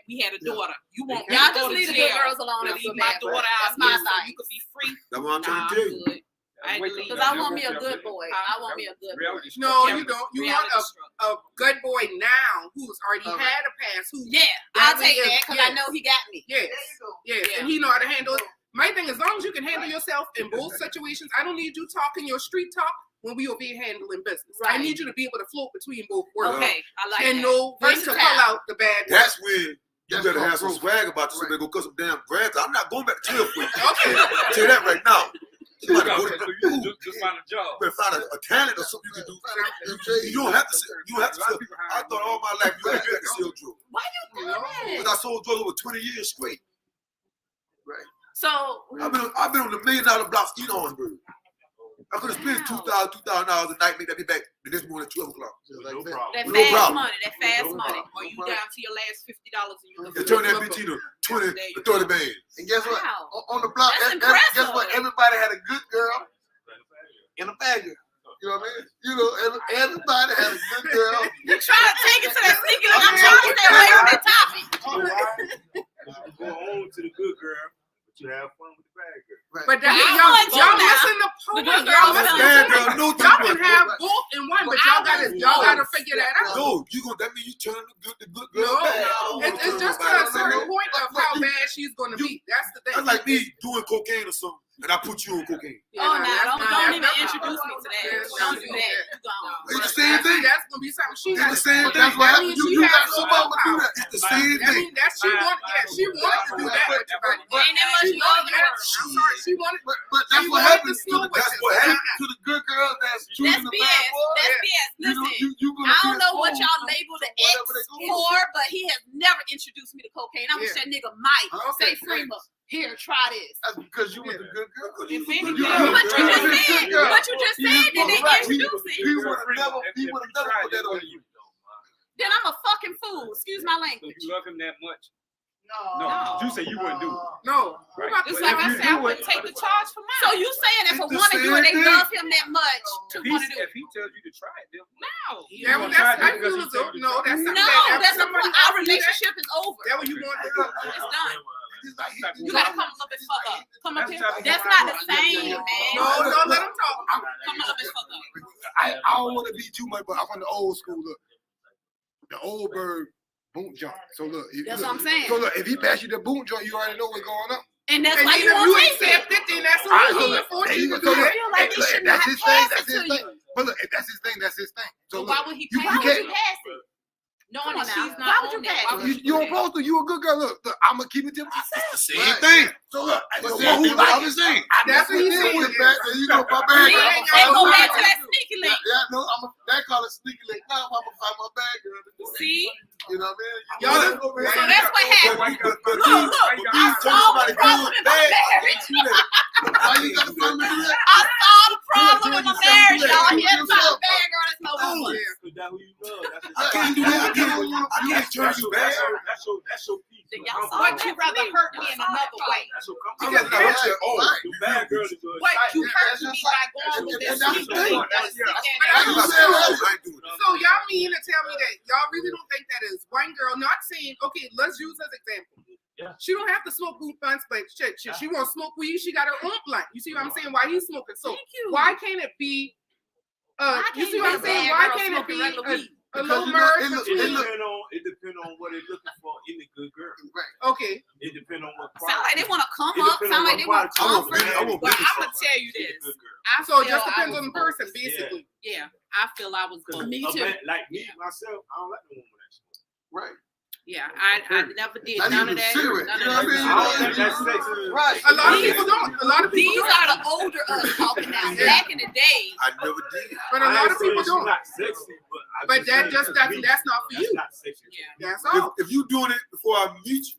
F: we had a daughter. You want me
A: Y'all
F: to go
A: just
F: to
A: leave the good
F: jail?
A: girls alone and
F: Leave
A: leave
F: my
A: bad
F: daughter
A: boys.
F: out
A: That's my
F: here so
A: side.
F: you could be free.
B: That's what I'm
F: Nah,
B: trying
F: I'm
B: to tell you.
F: good. I
D: Wake up
F: believe
A: Because
F: it.
A: I want me a good boy. I want me a good boy.
D: Reality
C: No,
D: struck.
C: you don't. You
F: Reality
C: want
F: struck.
C: a good boy now who's already
G: All right.
C: had a past. Who?
A: Yeah, I'll
C: That
A: take
C: is-
A: that because
C: yeah.
A: I know he got me.
C: Yes. Yes. And he know how to handle it. My thing, as long as you can handle yourself in both situations, I don't need you talking your street talk when we over here handling business. I
A: Right.
C: need you to be able to float between both worlds
A: Okay, I like
C: and
A: that.
C: know when to pull
A: Versatile.
C: out the bad boy.
B: That's when you
G: That's
B: better
G: called
B: have some
G: growth.
B: swag about you. Somebody go cut some damn grass. I'm not going back to jail for you.
C: Okay.
B: I'll tell you that right now. You better go
D: So
B: to
D: you just find a job.
B: better find a talent or something you can do. You don't have to. You don't have to. Sell. I thought all my life you had to sell drugs.
A: Why you doing that?
B: Because I sold drugs over 20 years straight.
A: So
B: I've been on the $1 million blocks in Orangeburg. I could have spent $2,000 a night, make that be back the next morning at 12 o'clock.
H: No problem.
A: that
B: No
A: fast
B: problem.
A: money, that fast
H: No
A: money.
F: Or you down to your last $50 and you
B: And
F: can
B: turn that bitch into 20 to 30 bands.
G: And guess what?
A: Wow.
G: On the block,
A: That's
G: guess
A: impressive.
G: what? Everybody had a good girl and a bad girl. You know what I mean? You know, everybody had a good girl.
A: You trying to take it to that sneaky? I'm trying to stay away from that topic.
H: You go on to the good girl, but you have fun with the bad girl.
C: But
A: I
C: y'all
A: want you
C: y'all
A: now.
C: missing the
A: The
C: one.
A: good girl
C: Y'all
A: feeling
B: bad
A: too.
B: girl, no
C: Y'all
B: too
C: can
B: much.
C: have both in one, but y'all gotta figure that out.
B: No, that means you turn the good girl
C: No,
B: bad.
C: it's just to a certain point of how bad she's gonna be. That's the thing.
B: That's like me doing cocaine or something, and I put you on cocaine.
A: Oh, now don't even
C: that's
A: introduce me to that. Don't do that. You gone.
B: It's the same thing.
C: That's gonna be something she
B: It's
C: got.
B: the same thing.
G: That's what
C: That
G: happened.
C: means
G: You
C: she
G: got
C: has
G: some
C: no
G: mama do
C: power.
G: that.
B: It's the same
C: I
B: thing.
C: mean, that she wanted to do that with everybody.
A: Ain't that much
C: She wanted
A: longer.
C: that. I'm sorry, she wanted.
G: But
C: She
G: that's what
C: wanted
G: happens.
C: to sleep with
B: That's
C: us.
B: what happened.
G: To the good girls that's
A: That's
G: choosing the bad
A: BS.
G: boy.
A: That's BS. Listen,
G: You gonna
A: I
G: be
A: don't know what
G: exposed
A: y'all
G: to
A: label the
G: whatever
A: X
G: they go
A: for, but he has never introduced me to cocaine. I wish
C: Yeah.
A: that nigga might
C: Okay.
A: say, Freema, here, try this.
G: That's because you was a good girl.
A: If anything,
G: You
A: but
G: was a
A: you
G: good
A: just said,
G: girl.
A: but you just said that they
G: Right.
A: introduced it.
G: He would have never put that on you.
A: Then I'm a fucking fool. Excuse my
D: So
A: language.
D: you love him that much?
E: No.
D: No. You say you wouldn't do it.
C: No.
D: Right.
F: Just
D: But
F: like
D: if
F: I
D: you
F: said, I
D: do
F: wouldn't
D: it-
F: take the charge for mine.
A: So you saying if a
B: It's the
A: woman do it, they
B: same thing.
A: love him that much to
D: If
A: want to do
D: if
A: it?
D: he tells you to try it, then
F: No.
C: Yeah, well,
D: gonna try
C: that's
D: it
C: I
D: because
C: feel
D: he
C: as
D: told
C: though
D: you
C: no,
D: to.
C: that's
A: No,
C: something that
A: that's the
C: somebody
A: point. Our
C: else do that.
A: relationship is over.
C: That what you want to do?
A: It's done.
F: You gotta come a little bit fuck up. Come up
D: That's
F: here.
D: the type of-
A: That's not the same, man.
C: No, let him talk.
F: Come a little bit fuck up.
G: I don't want to be too much, but I'm from the old school. Look, the old bird boot jump. So look,
A: That's what I'm saying.
G: So look, if he pass you the boot joint, you already know what's going on.
A: And that's
C: And
A: why
C: then
A: you
C: if
A: won't
C: you
A: take it.
C: accept it, then that's
G: All right,
C: what
G: so
C: you
G: look,
C: force
G: there
C: you
G: you
C: to
G: go.
C: do
G: So look,
C: that.
A: feel like they
G: look,
A: should
G: that's
A: not
G: his thing.
A: pass
G: That's
A: it
G: his
A: to
G: thing.
A: you.
G: But look, if that's his thing, that's his thing. So
F: So
G: look,
F: why would he
G: you
F: pay?
A: Why
G: you
A: would you
G: can't.
A: pass it?
F: Knowing
A: Come on
F: that
A: now.
F: she's
A: Why
F: not
A: would you
F: on that.
A: pass
F: Why
A: it?
F: would
G: You
F: you do that?
G: supposed to. You a good girl. Look, I'm gonna keep it to myself.
B: It's the same
G: Right.
B: thing.
G: So look,
B: But
G: so
B: who
G: who
B: like his thing?
C: That's what he
G: deal
C: said.
G: with that. Then you know my bad.
A: See,
G: girl,
C: ain't
A: they
C: gonna
A: go
C: lie
A: back
C: to
A: to that sneaky link.
G: Yeah, no, that call it sneaky link. Now I'm gonna find my bad girl.
A: See?
G: You know what I mean?
C: Y'all
G: Look,
C: just-
A: So that's what happened.
B: But
A: Look, look, I saw the problem in my marriage.
G: why you got to find me that?
A: I saw the problem in my marriage, y'all. He had to find a bad girl that's no
B: Oh.
A: good.
B: I can't do that. I can't turn you back.
H: That's your piece.
A: Then y'all saw
F: But
A: that.
F: you rather hurt me in another way.
H: That's your
B: I'm not gonna hurt you. Oh,
G: Right.
H: The bad girl is your
F: But you hurt
G: That's
F: me
G: just
F: by going with this
G: and that's the
F: sneaky
G: thing.
F: link. That's
C: But
B: I
C: I'm
B: ain't
C: saying,
B: doing it.
C: so y'all mean to tell me that y'all really don't think that is one girl not saying, okay, let's use as example.
H: Yeah.
C: She don't have to smoke boot blunts, but shit, she won't smoke weed. She got her own blunt. You see what I'm saying? Why he's smoking? So
A: Thank you.
C: why can't it be?
A: Why
C: You see
A: can't
C: what I'm
A: a
C: saying?
A: bad
C: Why
A: girl
C: can't it
A: smoking
C: be
A: regular weed?
C: a
G: Because
C: little
G: you know,
C: merge
G: it look-
C: between?
H: It depends on what they're looking for in the good girl.
C: Okay,
H: It depends on what
A: Sound like they want to come
H: It
A: up.
H: depends
A: Sound
H: on
A: like they
H: what
A: want
H: quality.
A: comfort.
B: I want
F: Well,
B: business
F: I'm gonna tell you
H: She's a
F: this.
H: good girl.
F: I
C: so it
F: feel
C: just
F: I
C: depends
F: was
C: on the
F: both.
C: person, basically.
F: Yeah, I feel I was
H: Because
F: both.
A: Me
H: a
A: too.
H: man like me myself, I don't like no woman that smoke.
G: Right.
F: Yeah, I never did
G: Not
F: none of
G: even
F: that.
G: cigarette,
F: None
G: you
F: of
G: know what I mean?
F: that.
H: I don't think that's sexy.
G: Right.
C: A lot of people don't. A lot of people
A: These
C: don't.
A: are the older us talking now. Back in the day,
B: I never did.
C: But a lot of people
H: She's
C: don't.
H: not sexy, but
C: But that just that's not for
H: That's
C: you.
H: not sexy.
F: Yeah.
C: That's all.
B: If you doing it before I meet you,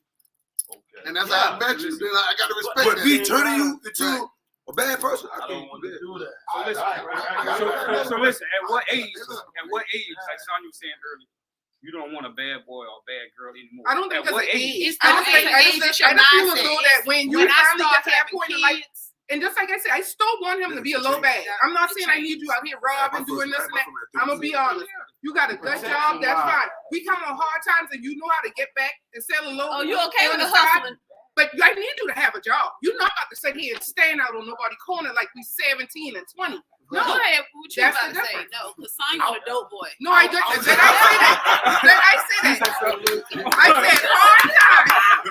H: Okay.
G: And that's how I met you. Then I got to respect
B: but
G: that.
B: me turning you into a bad person, I
H: I don't
B: can't
H: want
B: do
H: to
B: that.
H: do that.
D: So listen, so listen. At what age? Like Sonya was saying earlier, you don't want a bad boy or a bad girl anymore.
C: I don't think
D: At
C: it's
D: what
C: an age.
A: It's
C: I
A: not
C: just think
A: an
C: I
A: age,
C: just
A: it's your
C: feel as
A: mindset.
C: though that when you
F: When I
C: finally
F: start
C: get to that
F: having
C: point in life,
F: kids,
C: and just like I said, I still want him to be a low bag. I'm not saying I need you out here robbing, doing this and that. I'm gonna be honest. You got a good job, that's fine. We come on hard times and you know how to get back and sell a low.
A: oh, you okay with the
C: on side.
A: hustling?
C: But I need you to have a job. You're not about to sit here and stand out on nobody's corner like we 17 and 20.
A: No, go ahead. What you
C: That's
A: about
C: the
A: to say?
C: difference.
A: No, because Sonya a dope boy.
C: No, I didn't. Did I say that? Did I say that? I said hard time.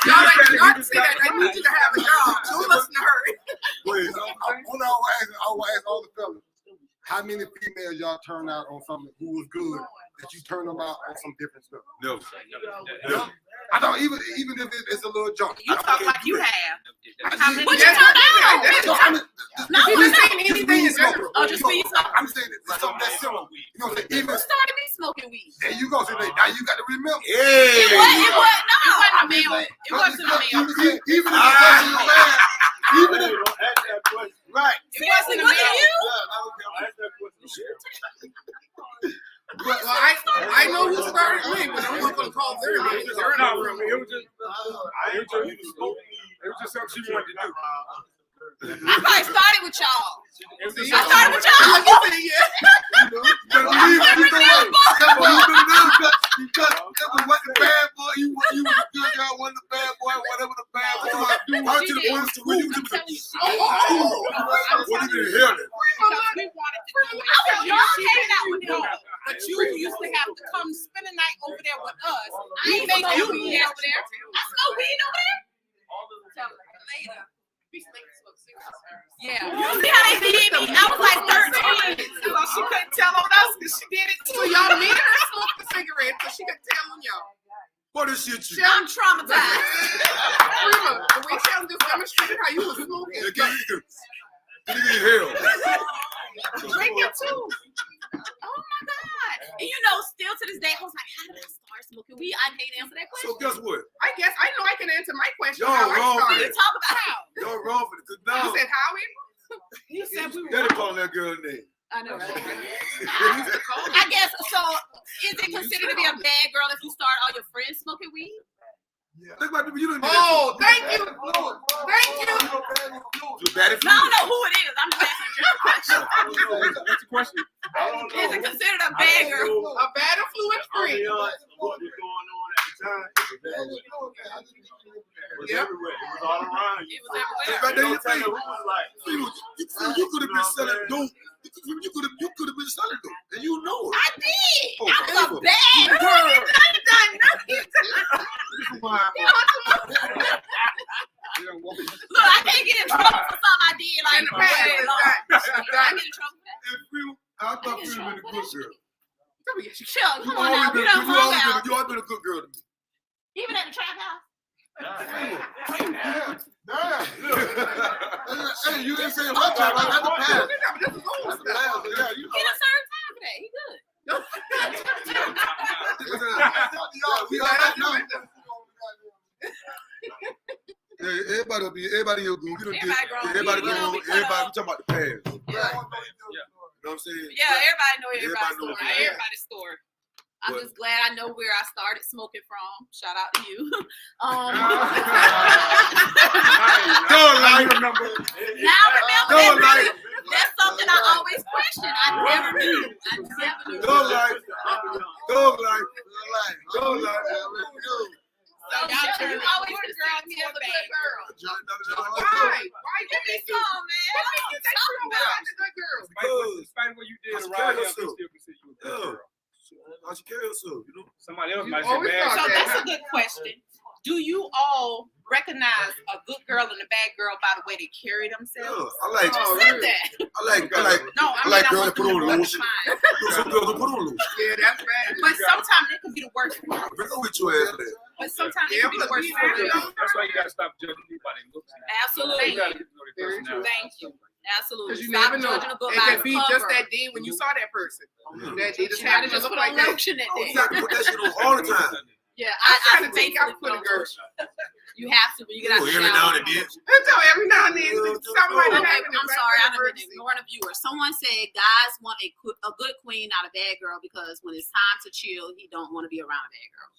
C: Y'all like not say that. I need you to have a job. Don't listen to her.
G: Wait, I want to ask all the fellas, how many females y'all turn out on something who was good that you turn them out on some different stuff?
B: No.
G: No. I don't even if it's a little junk.
F: you talk like you have. How many
A: What you
C: Yeah,
A: talking
C: yeah,
A: about?
C: yeah.
G: So, I mean,
A: No,
G: just
A: we're
G: weed
A: not.
G: smoking.
C: Anything in
G: Just weed
C: general.
G: smoking.
A: Oh, just weed smoking.
G: I'm saying it's something that's similar. You know what I'm saying?
A: Who
G: Even
A: started me smoking weed?
G: there you go. So now you got to remember.
A: It was no.
F: It wasn't a male. It wasn't a male.
G: Even if it wasn't a man, even if
H: Don't ask that question.
G: right.
A: Seriously,
F: wasn't a
A: was it
F: male.
A: you?
H: Don't ask that question.
C: Well, I know who started me, but I'm not gonna call their name. They're in our room.
D: It was just
H: I ain't told you to smoke weed.
D: it was just something she wanted to do.
A: I probably started with y'all.
D: It was just
A: I
D: something
A: started with y'all.
C: I'm gonna say yeah.
G: Because it was what the bad boy, you was a good girl, wasn't the bad boy, whatever the bad boy do.
B: Why don't you the ones to win?
A: I'm telling you, she
C: Oh,
B: What did you hear?
F: Because we wanted to do it.
A: Y'all hanging out with him.
F: But you used to have to come spend a night over there with us.
A: I
F: We
A: ain't
F: make
A: smoke
F: you
A: weed over there. I smoke weed over there.
F: later.
A: Yeah. You see how they did me? I was like 13.
F: So she couldn't tell on us because she did it
C: So y'all made her smoke the cigarette so she could tell on y'all.
B: What is shit you?
A: I'm traumatized.
C: Prima, the way Shelton just demonstrated how you was smoking.
B: Give me hell.
F: Drink it too.
A: Oh my God. And you know, still to this day, I was like, how did I start smoking weed? I can't answer that question.
B: So guess what?
C: I guess I know I can answer my question.
B: Y'all
C: How I
B: wrong for
C: started.
B: that.
A: Talk about how.
B: Y'all wrong for it. 'Cause
C: You
B: now,
C: said Howie?
F: You said we were.
B: Daddy calling that girl name.
A: I know. I guess so. Is it considered to be a bad girl if you start all your friends smoking weed?
B: Think about it. You don't
C: Oh, thank you. Thank you.
B: You bad
A: No, I don't know who it is. I'm just asking you a question.
D: What's the question?
A: Is it considered a bad girl?
C: A bad influence free.
H: What was going on at the time? It was everywhere. It was all around you.
A: It was everywhere.
B: Right there in your
H: Tell
B: face.
H: me who was like,
B: You could have been selling dope. You could have been selling dope, and you know it.
A: I did.
B: Oh,
A: I was a
B: Ava.
A: bad girl. Look, I can't get in trouble for something I did like
C: In the past,
A: way
C: it's
A: long.
C: done. It's
A: I
C: done.
A: get in trouble for that.
B: I thought you been a good girl.
A: Chill,
B: You
A: come on now. We done hung out.
B: you always been a good girl to me.
A: Even at the trap house.
G: Hey, you didn't say my time. I got the past.
C: This is old stuff.
G: Yeah, you
A: He done served time for that. He good.
G: we all got know.
B: Everybody will be everybody in your group. You don't
A: Everybody grown.
B: everybody
A: You know,
B: grown.
A: we cut
B: Everybody
A: off.
B: we talking about the past. You
A: Yeah.
B: know what I'm saying?
A: Yeah, everybody know
B: Everybody
A: everybody's
B: know
A: story.
B: everybody.
A: Everybody's story. I'm
B: But-
A: just glad I know where I started smoking from. Shout out to you.
B: Don't
A: Now
B: lie.
A: remember
B: Don't lie.
A: that's something I always question. I never knew.
B: Don't lie. Don't lie. Don't lie.
A: So y'all you always describe me as a good girl.
C: Why? Why
A: Give me
C: did you
A: some, man.
C: What made you think you were a good girl?
D: Despite what you did
B: That's
D: around him, he
B: yourself.
D: still consider you a good girl.
B: How she carry herself, you know?
D: Somebody else
C: You
D: might say
C: always
D: bad.
C: thought
F: So
C: that.
F: that's a good question. Do you all recognize a good girl and a bad girl by the way they carry
B: Yeah,
F: themselves?
B: I like
C: Oh,
A: Said
C: really?
A: that.
F: No, I
B: I like
F: mean, I
B: girls
F: want
B: that put
F: them to
B: on
F: look
B: lotion.
F: fine.
B: Some girls don't put on lotion.
C: Yeah, that's bad.
F: But sometimes it can be the worst.
B: Bring her with your ass there.
F: But sometimes it can be the worst for them.
D: That's why you gotta stop judging people by their looks.
A: Absolutely.
D: You gotta get to know their
C: Very true.
D: personality.
F: Thank you.
A: Absolutely.
C: Because you
A: Stop
C: never know.
A: judging a book
C: It
A: by
C: could
A: the
C: be
A: cover.
C: just that day when you saw that person. That day just
A: You gotta
C: happened to
A: just
C: look
A: put on
C: like that.
A: lotion that
B: You
A: day.
B: got to put that shit on all the time.
A: Yeah,
C: I'm trying
A: I
C: to think out
A: faithfully
C: for the
A: put on
C: girls.
A: lotion. You have to, but you gotta
B: Every now and then.
C: So every now and then, something might
A: Okay,
C: happen.
A: I'm sorry, I've been ignoring a viewer. Someone said guys want a good queen, not a bad girl, because when it's time to chill, he don't want to be around a bad girl.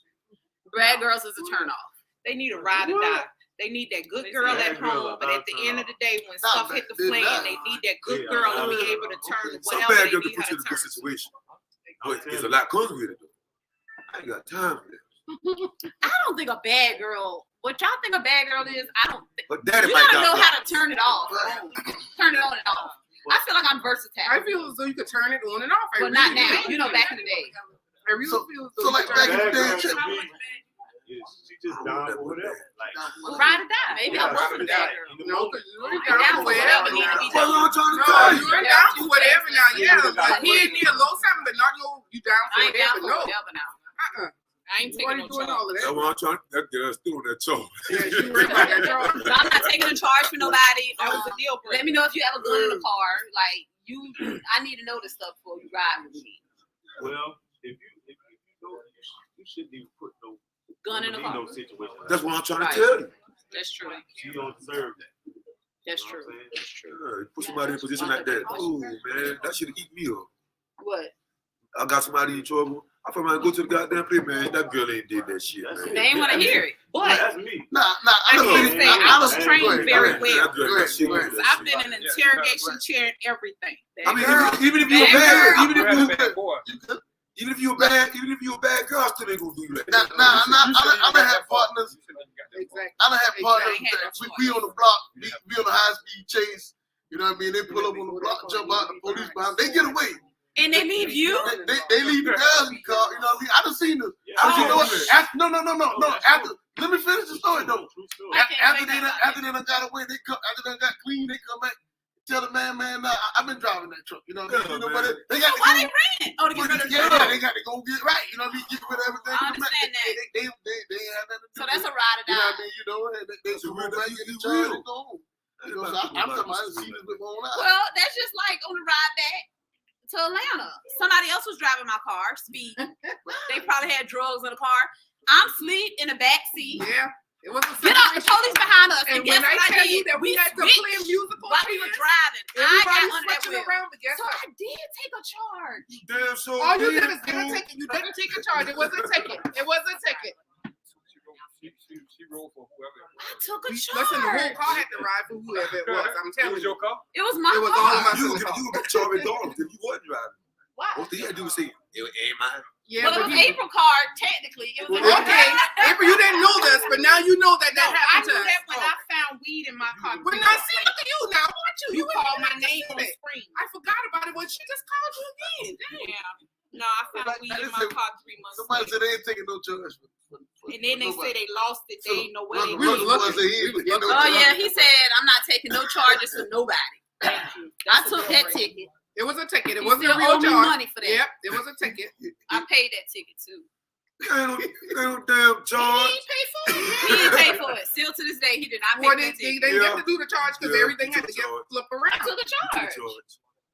A: Bad girls is a turn off.
F: They need a ride or die. They need that good girl at home, but at the end of the day, when stuff hit the fan, they need that good girl to be able to turn
B: Some
F: whatever
B: bad
F: they
B: girl can
F: need
B: put
F: her
B: you
F: to
B: in a good
F: turn.
B: situation. But there's a lot comes with it, though. I ain't got time for that.
A: I don't think a bad girl. What y'all think a bad girl is? I don't.
B: But daddy
A: You
B: might
A: gotta know
B: got
A: how to turn it off, turn it on and off. I feel like I'm versatile,
C: I feel as though you could turn it on and off. I
A: but not
C: really
A: now.
C: do.
A: You know, back in the day.
C: I really
G: So-
C: feel as
G: so
C: though
G: like
C: you could turn
G: back in
C: it
G: the
C: on.
G: day,
H: She just down for whatever. Like,
A: Ride or die. Maybe I
H: yeah,
A: wasn't a bad girl.
C: No, because you're
A: Down
C: down
A: for
C: for
A: whatever
C: whatever
A: need to
C: now.
A: be
B: That's what I'm trying to
C: No,
B: tell you.
C: you're down for whatever now. Yeah, but he need a little something, but not you down for
A: I ain't down
C: whatever.
A: for
C: No.
A: whatever now.
C: Uh-uh.
A: I ain't
C: Why are
A: taking
C: you
A: no
C: doing
A: charge.
C: all of
B: That's
C: that?
B: what I'm trying to get us through that charge.
C: Yeah, you right about that charge.
A: I'm not taking a charge for nobody.
F: That was a deal breaker.
A: Let me know if you have a gun in the car. Like I need to know this stuff before you ride with me.
H: well, if you go, you shouldn't even put no
A: Gun in the car.
H: no situation.
B: That's what I'm trying
A: Right.
B: to tell you.
A: That's true.
H: She don't deserve that.
A: That's
H: You know
A: true.
H: what I'm saying?
A: That's true.
B: Yeah, you put somebody in a position like that. Oh man, that should eat me up.
A: What?
B: I got somebody in trouble. I feel like go to the goddamn place, man. That girl ain't did that shit, man.
A: They ain't want to hear it.
F: But
H: That's me.
G: Nah,
F: I
G: I'm
F: can't say I was
G: Go
F: trained
G: ahead,
F: very
G: go ahead.
F: well.
B: That girl ain't that shit,
G: Go ahead.
B: that
F: I've
B: shit.
F: been in an interrogation chair and everything.
B: I mean,
F: Girl,
B: even if you a
F: bad
B: bad,
F: girl.
B: even if
D: You
B: you,
D: had a bad boy.
B: even if you a bad, girl, I still ain't gonna do you like
G: Nah,
B: that.
G: I done had partners.
C: Exactly.
G: I done had partners
F: Exactly.
G: that we on the block, we on a high speed chase. You know what I mean? They pull up on the block, jump out, the police behind them. They get away.
A: And they leave you.
G: They leave the girls in the car. You know what I mean? I done seen this. But you know what? No. After, let me finish the story though. After they done got away, after they got clean, they come back. Tell the man, I've been driving that truck. You know what I mean? But they got
A: Why they ran? Oh, to get rid of the
G: yeah, they got to go get right. You know what I mean? Get rid of everything.
A: I understand that.
G: They have nothing to do.
A: So that's a ride or
G: You know what I
A: die.
G: mean? You know, they go back in the charge and go home. You know, so I'm talking about see this with my own eyes.
A: Well, that's just like on the ride back to Atlanta. Somebody else was driving my car, speeding. They probably had drugs in the car. I'm asleep in the back seat.
C: Yeah. It was a
A: Get off the police behind us.
C: And
A: guess
C: when I
A: what
C: tell
A: did?
C: you that we had to play musical
A: while we were
C: chairs,
A: driving. I got
C: everybody
A: under that
C: switching
A: wheel.
C: around, but guess
A: So
C: what?
A: I did take a charge.
B: Damn, so
C: All you did is get a ticket. You didn't take a charge. It was a ticket. It was a ticket.
D: She rolled for whoever.
A: I took a charge.
C: Listen, the whole car had to ride for whoever it was. I'm
D: It
C: telling
D: was
C: you.
D: your car?
A: It was my
C: It was
A: car.
C: all of my
B: you
C: son's car.
B: would get charged dollars if you wasn't driving.
A: Why?
B: What the hell do you say? It ain't mine.
C: Yeah,
A: Well, it
C: but
A: was April card, technically. It was
C: okay. April, you didn't know this, but now you know that
F: No, I
C: happened
F: knew
C: to us.
F: that when I found weed in my car.
C: But now see, look at you now. What you?
F: You called my
C: didn't
F: name
C: say
F: on the
C: that.
F: screen.
C: I forgot about it when she just called you again.
F: Yeah. No, I found weed in my car 3 months
G: Somebody
F: later.
G: said they ain't taking no charge.
F: And then they say they lost it. They ain't know where they
C: we was
F: went.
C: looking.
A: Oh, yeah. He said, I'm not taking no charges for nobody.
F: Thank you.
A: I took that ticket.
C: It was a ticket. It
A: He
C: wasn't a
A: still
C: real
A: owe me
C: charge.
A: money for that.
C: Yep, it was a ticket.
A: I paid that ticket, too.
B: Ain't no damn
A: He
B: charge.
A: ain't pay for it. He didn't pay for it. Still to this day, he did not pay
C: Well,
A: for
C: they
A: that ticket.
C: didn't
B: Yeah.
C: get to do the charge because
B: Yeah,
C: everything had to
B: took
C: get
B: a charge.
C: flipped
A: I
C: around.
A: took a charge.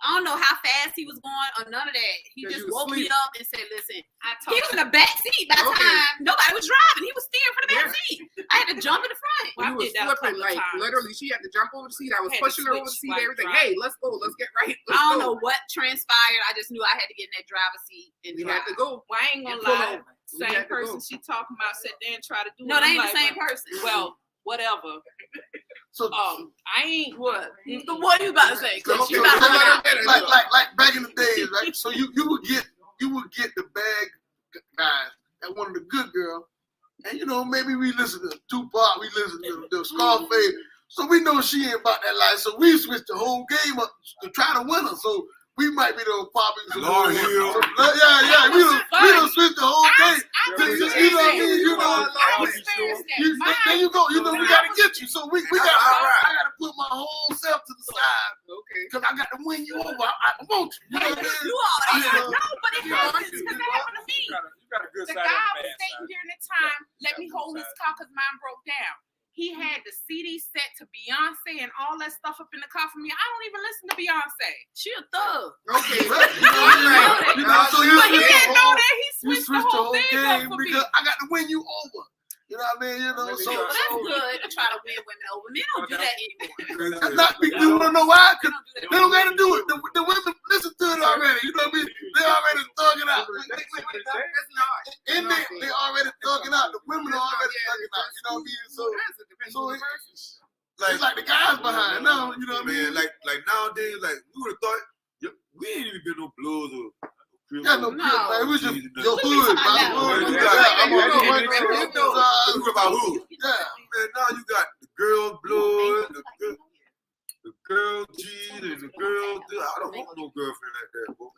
A: I don't know how fast he was going or none of that. He
C: 'Cause
A: just
C: you was
A: woke me
C: asleep.
A: up and said, listen,
F: I
A: he
F: told
A: was in the back seat by the
C: Okay.
A: time nobody was driving. He was steering for the back
C: Yeah.
A: seat. I had to jump in the front.
F: Well, I
C: You was
F: did that a
C: flipping,
F: couple of
C: like,
F: times.
C: literally, she had to jump over the seat. I was
F: Had to
C: pushing her over the
F: switch,
C: seat,
F: like,
C: everything.
F: drive.
C: Hey, let's go. Let's get right.
A: I
C: Let's
A: don't
C: go.
A: know what transpired. I just knew I had to get in that driver's seat and
C: We
A: drive.
C: had to go.
F: Well, I ain't
C: And
F: gonna
C: pull
F: lie.
C: over. We
F: Same
C: had to
F: person
C: go.
F: she talking about sat there and try to do
A: No,
F: it.
A: they
F: I'm
A: ain't the
F: like,
A: same person.
F: Well, whatever.
G: So,
F: I ain't what.
A: What are you about to say?
C: So,
A: Cause
C: so
A: you
C: let
A: about to
C: her get it.
G: like back in the days, right? So you would get the bad guys that wanted a good girl, and you know maybe we listen to Tupac, we listen to the Scarface, so we know she ain't about that life. So we switched the whole game up to try to win her. So we might be those popping.
B: Lauryn Hill.
G: Yeah. We don't switch the whole game.
F: I
G: You know what I mean? You know.
F: I experienced that.
G: There you go. You know we gotta get you. So we got. I gotta put my whole self to the side
C: Okay.
G: because I got to win you over. I want you. You know what I mean?
A: You all
G: Yeah.
A: no, but it happens because that happened to me.
D: You got a good
F: The
D: side
F: guy
D: and a
F: was
D: bad
F: sitting
D: side.
F: during the time, let me hold his car because mine broke down. He had the CD set to Beyonce and all that stuff up in the car for me. I don't even listen to Beyonce.
A: She a thug.
C: Okay.
G: Right. You know, so you
F: But he
G: switch
F: didn't
G: the
F: know
G: whole-
F: that he
G: You
F: switched the whole thing up for me.
G: because I got to win you over. You know what I mean? You know, so
A: Well, that's good to try to win women over. Men don't do that anymore.
G: that's not me. You want to know why? Because
A: They
G: they don't got to do it. The women listen to it already. You know what I mean? They already thugging out.
C: That's not.
G: And they already thugging out. The women are already thugging out. You know what I mean? So
C: It depends on the person.
G: it's like the guys behind now. You know what I mean?
B: Man, like nowadays, like we would have thought, we ain't even been no blues or
G: Yeah, no,
A: No.
G: man, it was just your
A: We
G: hood,
A: talking
G: my
A: about
G: hood.
B: that.
G: Yeah, I'm
C: You know,
G: on
C: you know.
B: Who about who?
G: Yeah.
B: Man, now you got the girl blood, the girl G, and the girl. I don't want no girlfriend like that, bro.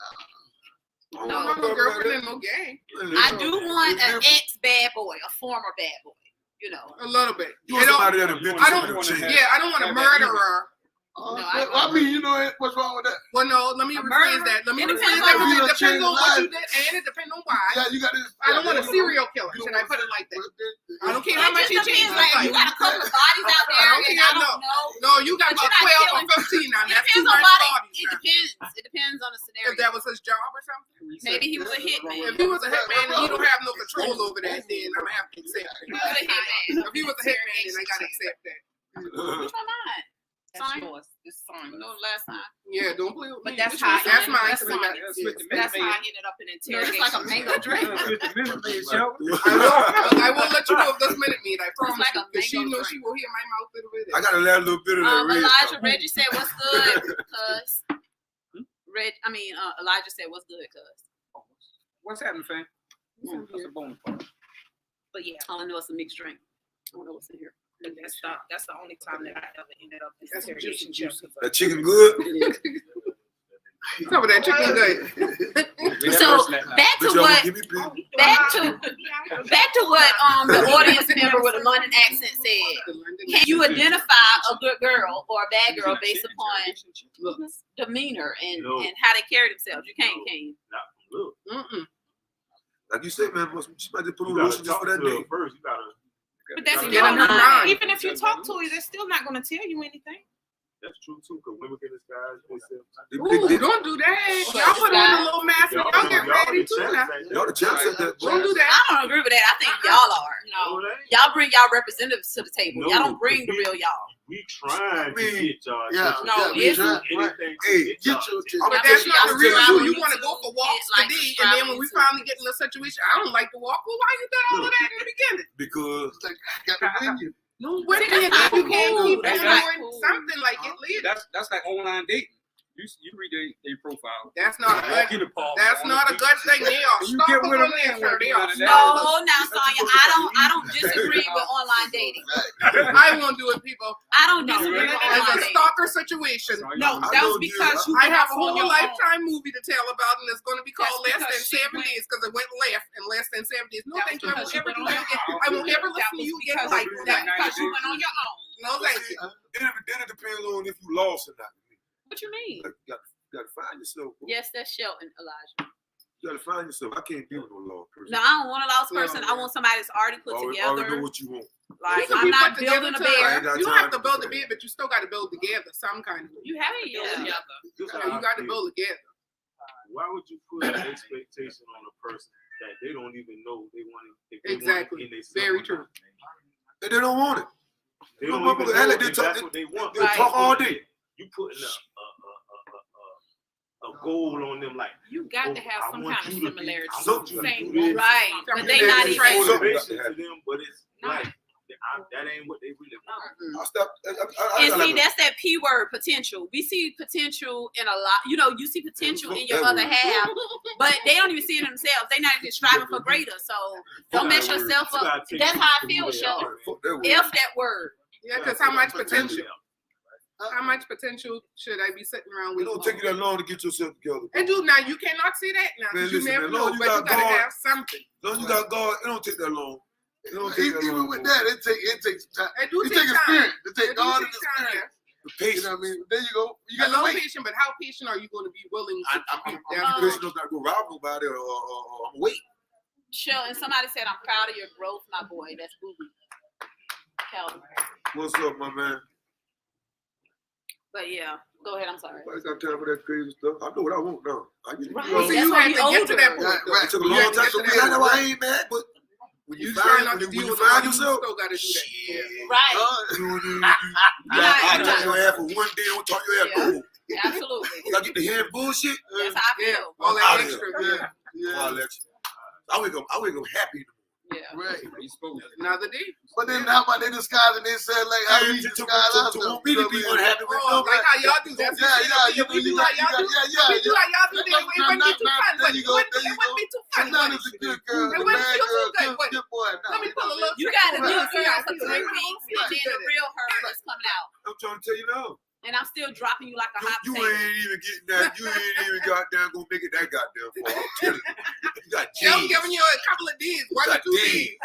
B: I don't
C: No,
B: want
C: no
B: no
C: girlfriend
B: like
C: in no gang.
B: that.
A: I do want an ex bad boy, a former bad boy. You know.
C: A little bit.
B: You want somebody that'll been
C: I
B: through
C: don't.
B: some shit.
C: Yeah, I don't want a murderer.
G: I mean, you know what's wrong with that?
C: Well, no, let me
A: A
C: rephrase
A: murderer?
C: that. Let me
A: It
C: rephrase
A: depends
C: that
A: on
C: because
G: who
C: it depends on what you
G: changed
C: did and it depends on why.
G: Yeah, you got this.
C: I don't want a serial killer. Should I put it like that? I don't care how
A: It
C: much
A: just
C: he changed
A: depends.
C: my
A: Like, you got a couple of bodies out there,
C: I don't
A: and
C: care,
A: I don't know.
C: No, you got
A: But
C: about
A: you're not
C: 12 or 15 now.
A: It
C: That's too
A: depends on
C: much
A: body.
C: bodies
A: It
C: now.
A: depends. It depends on the scenario.
C: If that was his job or something.
A: Maybe he was a hitman.
C: If he was a hitman and he don't have no control over that, then I'm gonna have to accept
A: He
C: it.
A: was a hitman.
C: If he was a hitman, then I gotta accept that.
A: Which one mine?
F: That's
A: Fine.
F: yours. This song.
A: No, last time.
C: Yeah, don't play with
F: But
C: me.
F: that's
C: Which
F: how
C: one? That's mine.
F: that's
C: So
F: mine.
C: yes.
F: That's how I ended up in
A: No,
F: interrogation.
A: it's like a mango drink.
C: I will let you know if this minute meet. I promise
A: like
C: you.
A: a
C: Because she
A: mango
C: knows
A: drink.
C: she will hear my mouth a little bit.
B: I gotta let a little bit of that red
A: Elijah
B: stuff.
A: Reggie said, "What's good, cuz?" Elijah said, "What's good, cuz?"
D: What's happening, fam? What's a bonus?
F: But yeah.
A: All I know it's a mixed drink. I don't know what's in here.
F: That's the only time that I ever ended up in
C: That's
F: a
C: juicy,
F: relationship.
B: That chicken good?
C: Some of that chicken good.
A: So back to
B: Bitch, y'all
A: what
B: give me pee.
A: back to what the audience member with a London accent said. Can you identify a good girl or a bad girl based upon demeanor and how they carry themselves? You can't, can you?
H: Not from look.
C: Mm-mm.
B: Like you said, man, she might just put on
H: You gotta
B: lotion just
H: talk
B: for that
H: to her
B: day.
H: first. You gotta.
F: But that's
C: Get in her mind.
F: even if you talk to her, they're still not going to tell you anything.
H: That's true too. Cause women get disguised themselves.
C: Ooh, don't do that. Y'all put on a little mask and y'all get ready too now.
B: Y'all the champs at that.
C: Don't do
A: I
C: that.
A: don't agree with that. I think y'all are.
F: No.
A: Y'all bring y'all representatives to the table.
H: No,
A: Y'all don't bring the real y'all.
H: We trying to get y'all.
G: Yeah,
H: attention.
F: No,
G: yeah,
F: it's-
H: Anything to
B: Hey,
H: get y'all
G: get your
H: attention.
B: I'm
C: But
B: gonna
C: that's
B: tell
C: not the real
A: subscribe
C: you.
A: on
C: You want to go for walks
A: like,
C: today, and
A: subscribe
C: then
A: on
C: when we
A: YouTube.
C: finally get in a situation, I don't like to walk. Well, why you did all of that in the beginning?
B: because
G: It's like, I got to win you.
C: No, what
A: See,
C: if
A: that's
C: you
A: not
C: can't
A: cool.
C: keep
A: That's
C: doing
A: not cool.
C: something like it later?
D: That's like online dating. You read their profile.
C: That's not a
D: Walk
C: good.
D: in the park,
C: That's
D: on
C: not
D: the
C: a good
D: beach.
C: thing. They are
D: You get with
C: stalkers
D: them
C: on there,
D: and
C: sir. They are
D: none of that.
A: No, now Sonya, I don't disagree with online dating.
C: I won't do it, people.
A: I don't
F: No,
A: disagree with
C: It's
A: online
C: a
A: dating.
C: stalker situation.
F: No,
B: I
F: that
B: know
F: was because you
C: I
F: went
C: have
F: off
C: a
F: on
C: whole
F: your own.
C: Lifetime movie to tell about, and it's going to be called
F: That's
C: Less Than
F: because she
C: 7
F: went-
C: Days because it went left in less than 7 days. No,
F: That
C: thank
F: was
C: you. I won't
F: because
C: ever
F: you
C: do
F: went
C: that
F: on
C: again.
F: your
C: I won't ever
F: That
C: listen to
F: was
C: you again
F: because
C: like that.
F: because you went on your own.
C: No, thank you.
B: then it depends on if you lost or not.
A: What you mean?
B: Like, you gotta find yourself. Bro.
A: Yes, that's Shelton, Elijah.
B: You gotta find yourself. I can't deal with no lost person.
A: No, I don't want a lost person. I
C: No.
A: want somebody that's already put
B: already
A: together.
B: know what you want.
A: Like,
C: You can
A: I'm
C: be
A: not
C: put together
A: building a
C: too.
B: I ain't
A: bear.
B: got
C: You
B: time
C: don't have to
B: for
C: build a
B: that.
C: bed, but you still got to build together some kind of way.
A: You have to build
C: Yeah.
A: together.
H: This is
C: Yeah,
H: how
C: you
H: I
C: got to
H: feel.
C: build together.
H: Why would you put an expectation on a person that they don't even know they want it? If they
C: Exactly.
H: Want it in themselves
C: Very
H: or
C: true.
H: not?
B: And they don't want it.
H: They
B: No
H: don't even
B: motherfucker,
H: know
B: they
H: if
B: talk-
H: that's what they want.
B: They
A: Right.
B: talk all day.
H: You putting a goal on them like
F: You got to have
H: I
F: some
H: want
F: kind of
H: you to be-
F: similarity.
H: I
F: Some
H: want you to
F: same
H: do this.
A: Right.
F: something.
A: But they not even.
C: Right.
H: motivation to them, but it's
F: No.
H: like that ain't what they really want.
B: I stop. I
A: And
B: got
A: see,
B: like
A: that's that P word, potential. We see potential in a lot. You see potential in your
B: That
A: other
B: word.
A: half, but they don't even see it in themselves. They not even striving for greater. So don't mess yourself
H: You
A: up.
H: gotta take
A: That's how I
H: people
A: feel,
H: who they
A: Shelton.
H: are.
B: fuck that word.
A: F that word.
C: Yeah, because how much potential? How much potential should I be sitting around
B: It
C: with?
B: don't take you that long to get yourself together.
C: And do now you cannot say that now. 'Cause
B: Man,
C: you
B: listen,
C: never
B: man,
C: know,
B: long you
C: but you
B: got
C: gotta
B: God-
C: have something.
B: As long as you got God, it don't take that long. It don't take that
G: Even
B: long.
G: with
B: bro.
G: that, it takes time.
C: It do
G: It
C: take
G: takes
C: time.
G: experience. It
C: It
G: takes
C: do
G: God and
C: take time.
G: experience.
B: The
G: You
B: patience.
G: know what I mean? There you go. You
C: You
G: got to
C: love
G: wait.
C: patient, but how patient are you going to be willing to
B: I'm
C: keep
B: patient
C: that?
B: enough not to go rob nobody or wait.
A: Shelton, somebody said, "I'm proud of your growth, my boy." That's Boo Boo. Calvin.
B: What's up, my man?
A: But yeah, go ahead. I'm sorry.
B: I got time for that crazy stuff. I know what I want now. I get
A: Right.
B: you know,
C: So
A: That's
C: you
A: why
C: have
A: we
C: to get to that
A: older.
C: point.
G: Right.
B: it took a
C: You
B: long
C: have to
B: time.
C: get
B: So
C: to
B: I
C: that
B: know
C: point.
B: I ain't mad, but when
C: You
B: you
C: try
B: find
C: not to
B: when
C: deal
B: you
C: with
B: find
C: it,
B: yourself,
C: you still got to do that.
B: shit.
A: Right.
B: You
A: Right.
B: talk your ass for one day, don't talk your ass
A: Yeah.
B: cool.
A: Absolutely.
B: I get the head bullshit.
A: That's how I
C: Yeah,
A: feel.
C: all
B: Out
C: that
B: of
C: extra.
B: here.
C: Yeah.
B: I'll let you. I wake up happy.
A: Yeah.
G: Right.
D: You supposed to.
C: Another day.
G: But then how about they disguise and they say like how we disguise ourselves?
B: To want me to be unhappy with
C: Oh,
B: them.
C: like how y'all do. That's
G: Yeah,
C: if we do like y'all do, we do like y'all do, then it wouldn't be too fun.
G: There you go, there you
C: It wouldn't be too fun.
G: None is a good girl,
C: It
G: the
C: wouldn't
G: bad
C: feel
G: girl,
C: too good, but
G: good boy.
C: let me pull a little.
A: You got to do
C: Right.
A: it
C: Yeah,
A: for 3 weeks, and then the real her is coming out.
B: I'm trying to tell you now.
A: And I'm still dropping you like a hot
B: You
A: potato.
B: ain't even getting that. You ain't even goddamn gonna make it that goddamn far. I'm telling you. You got
C: I'm
B: D's.
C: giving you a couple of D's, 1 or
B: got
C: 2
B: D's.
C: D's.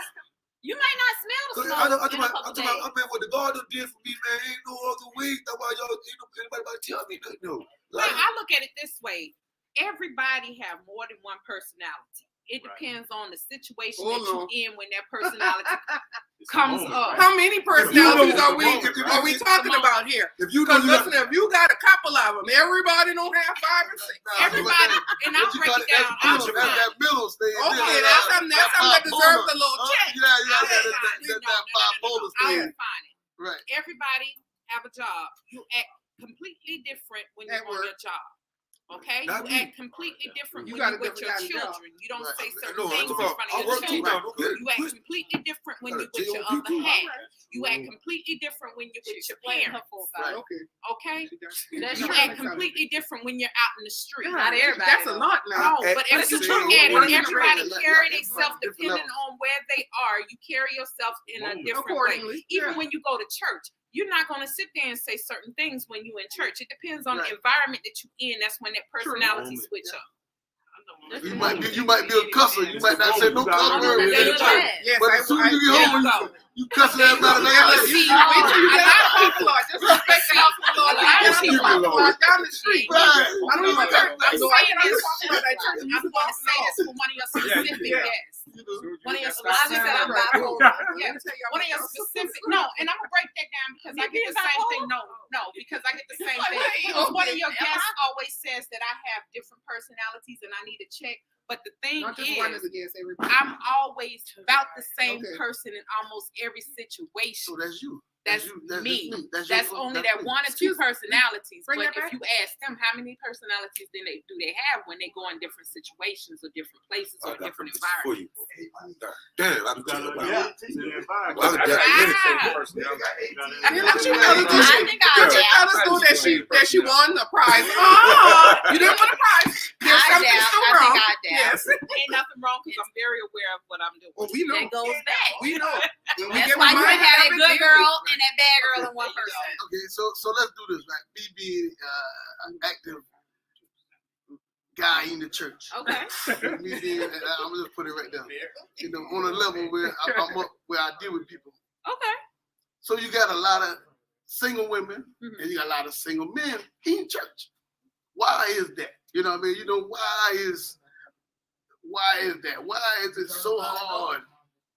A: You might not smell the smoke in a couple days.
B: I mean, what the God done did for me, man, ain't no other way. That's why y'all ain't anybody about to tell me nothing. No.
F: Like, I look at it this way: everybody have more than one personality. It depends on the situation
C: Hold
F: that
C: on.
F: you're in when that personality comes up.
C: How many personalities
B: know-
C: are we talking about here?
B: If you know
C: Because
B: you got,
C: listen, if you got a couple of them, everybody don't have 5 or 6.
F: Everybody, and I'll break it down. I'll
G: That's
F: define.
G: that middle stage.
C: Okay, that's something that deserves a little check.
G: Yeah, that bipolar
F: I'll
G: stage.
F: define it.
G: Right.
F: Everybody have a job. You act completely different when you're
C: At
F: on
C: work.
F: your job. Okay,
B: Not
F: you
B: me.
F: act completely different
C: You
F: when
C: got
F: you're
C: a
F: with your
C: different kind of
F: children. You don't
B: Right.
F: say certain
B: No, I'm
F: things in
B: talking
F: front
B: about, I
F: of your
B: work too
F: children.
B: now. Don't get it
F: You act
B: twisted.
F: completely different when
B: Got
F: you're
B: a
F: with your
B: J.O.P.
F: other
B: too.
F: half. You act completely different when you're with your parents.
B: Right.
C: Okay.
F: Okay,
A: That's
F: you
A: true.
F: act completely different when you're out in the street.
A: Not everybody.
C: That's a lot now.
F: No, but if
B: That's
F: you
B: the
F: look
B: truth.
F: at it,
B: That's the
F: everybody
B: truth.
F: carry
B: Like,
F: themselves
B: different
F: depending
B: levels.
F: on where they are. You carry yourself in a different way.
C: Accordingly.
F: Even
C: Yeah.
F: when you go to church, you're not going to sit there and say certain things when you're in church. It depends on
B: Right.
F: the environment that you're in. That's when that personality
H: True.
F: switch up.
B: You might be a cusser. You might not say no cuss
A: Oh, no,
B: words
A: that's
B: in the
A: good.
B: church.
C: Yes,
B: But as soon as you get home,
F: go.
B: you cussing everybody like
C: Yeah,
B: that.
C: see,
F: See,
C: wait till you
F: a
C: get
F: lot
C: out
F: of
C: of the Lord. Just respect the house of the Lord.
F: A lot of
C: Get out
B: people-
C: the parking lot, down the street.
B: Right.
C: I don't even care.
F: I'm
C: So I
F: saying
C: get out the
F: this.
C: parking lot at church.
F: I'm going to say this for one of your specific
D: Yeah.
F: guests.
B: You know,
F: One of your
A: A lot of
F: specific.
A: said I'm
C: Right.
A: bipolar.
F: Yeah. One of your specific. No, and I'm gonna break that down because I get the same thing. No, because I get the same thing. Because one of your guests always says that I have different personalities and I need to check. But the thing
C: Not just one
F: is,
C: is against everybody.
F: I'm always about the same
C: Okay.
F: person in almost every situation.
B: So that's you.
F: That's
B: you.
F: me.
B: That's
F: That's
B: your-
F: only
B: that's
F: that
B: me.
F: one or two personalities.
C: Bring
F: But
C: that
F: if
C: back.
F: you ask them how many personalities do they have when they go in different situations or different places
B: I
F: or
B: got
F: different
B: this for
F: environments.
B: you. Damn, I
H: You
B: can tell
H: gotta
B: you about
H: adapt
B: it.
H: to the environment.
B: Well, I adapt to
F: Ah.
B: anything.
D: Personality.
H: You gotta
C: Yeah,
H: adapt.
C: but you tell us
A: I
C: that
A: think I
C: but you
A: adapt.
C: tell us though that she won the prize. You didn't win a prize. There's
A: I
C: something
A: adapt.
C: still
A: I
C: wrong.
A: think I adapt.
C: Yes.
F: Ain't nothing wrong because I'm very aware of what I'm doing.
C: Well, we know.
A: That goes back.
C: We know. When we
A: That's
C: get
A: why you
C: reminded
A: can have
C: of
A: that
C: it,
A: good
C: then
A: girl and that bad girl in one person.
B: Okay, so let's do this. Like me being an active guy in the church.
A: Okay.
B: Me being, and I'm just put it right there. You know, on a level where I'm up, where I deal with people.
A: Okay.
B: So you got a lot of single women
A: Mhm.
B: and you got a lot of single men in church. Why is that? You know what I mean? You know, why is that? Why is it so hard?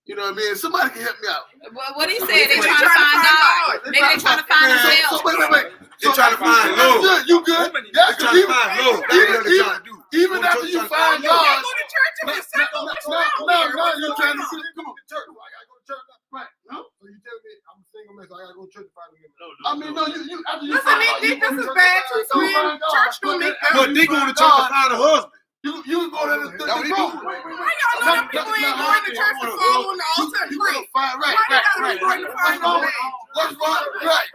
B: You know what I mean? Somebody can help me out.
A: What do you say? They
C: They
A: trying to find God. Maybe they trying to find
B: Man,
A: themselves.
B: so wait.
I: They trying to find
B: That's
I: love.
B: good. You good?
I: They
B: Yeah,
I: trying to find love. That's what they trying to do.
B: even
I: Go to
B: after
I: church
B: you
I: trying to
B: find
I: find love.
B: God,
C: go to church and be single. What's wrong here?
B: no, you
C: What's
B: trying to
C: going on?
B: see. Come on, to church. I gotta go to church. Right? No.
G: So you tell me I'm a single man, so I gotta go to church to find a woman.
B: I mean, no. You after you
C: Listen,
B: find
C: they
B: God, you
C: think
B: go
C: this
B: to
C: is
B: church
C: bad
B: to
C: too, so
B: find
C: in
B: God.
C: church don't make that.
I: But they going to church to find a husband.
B: You can go to the
I: That what he
B: throne.
I: do?
C: Why y'all know them people ain't going to church to fall on the altar and
B: You
C: pray?
B: gonna find
C: Why you gotta be going to find a man?
B: What's wrong? Right.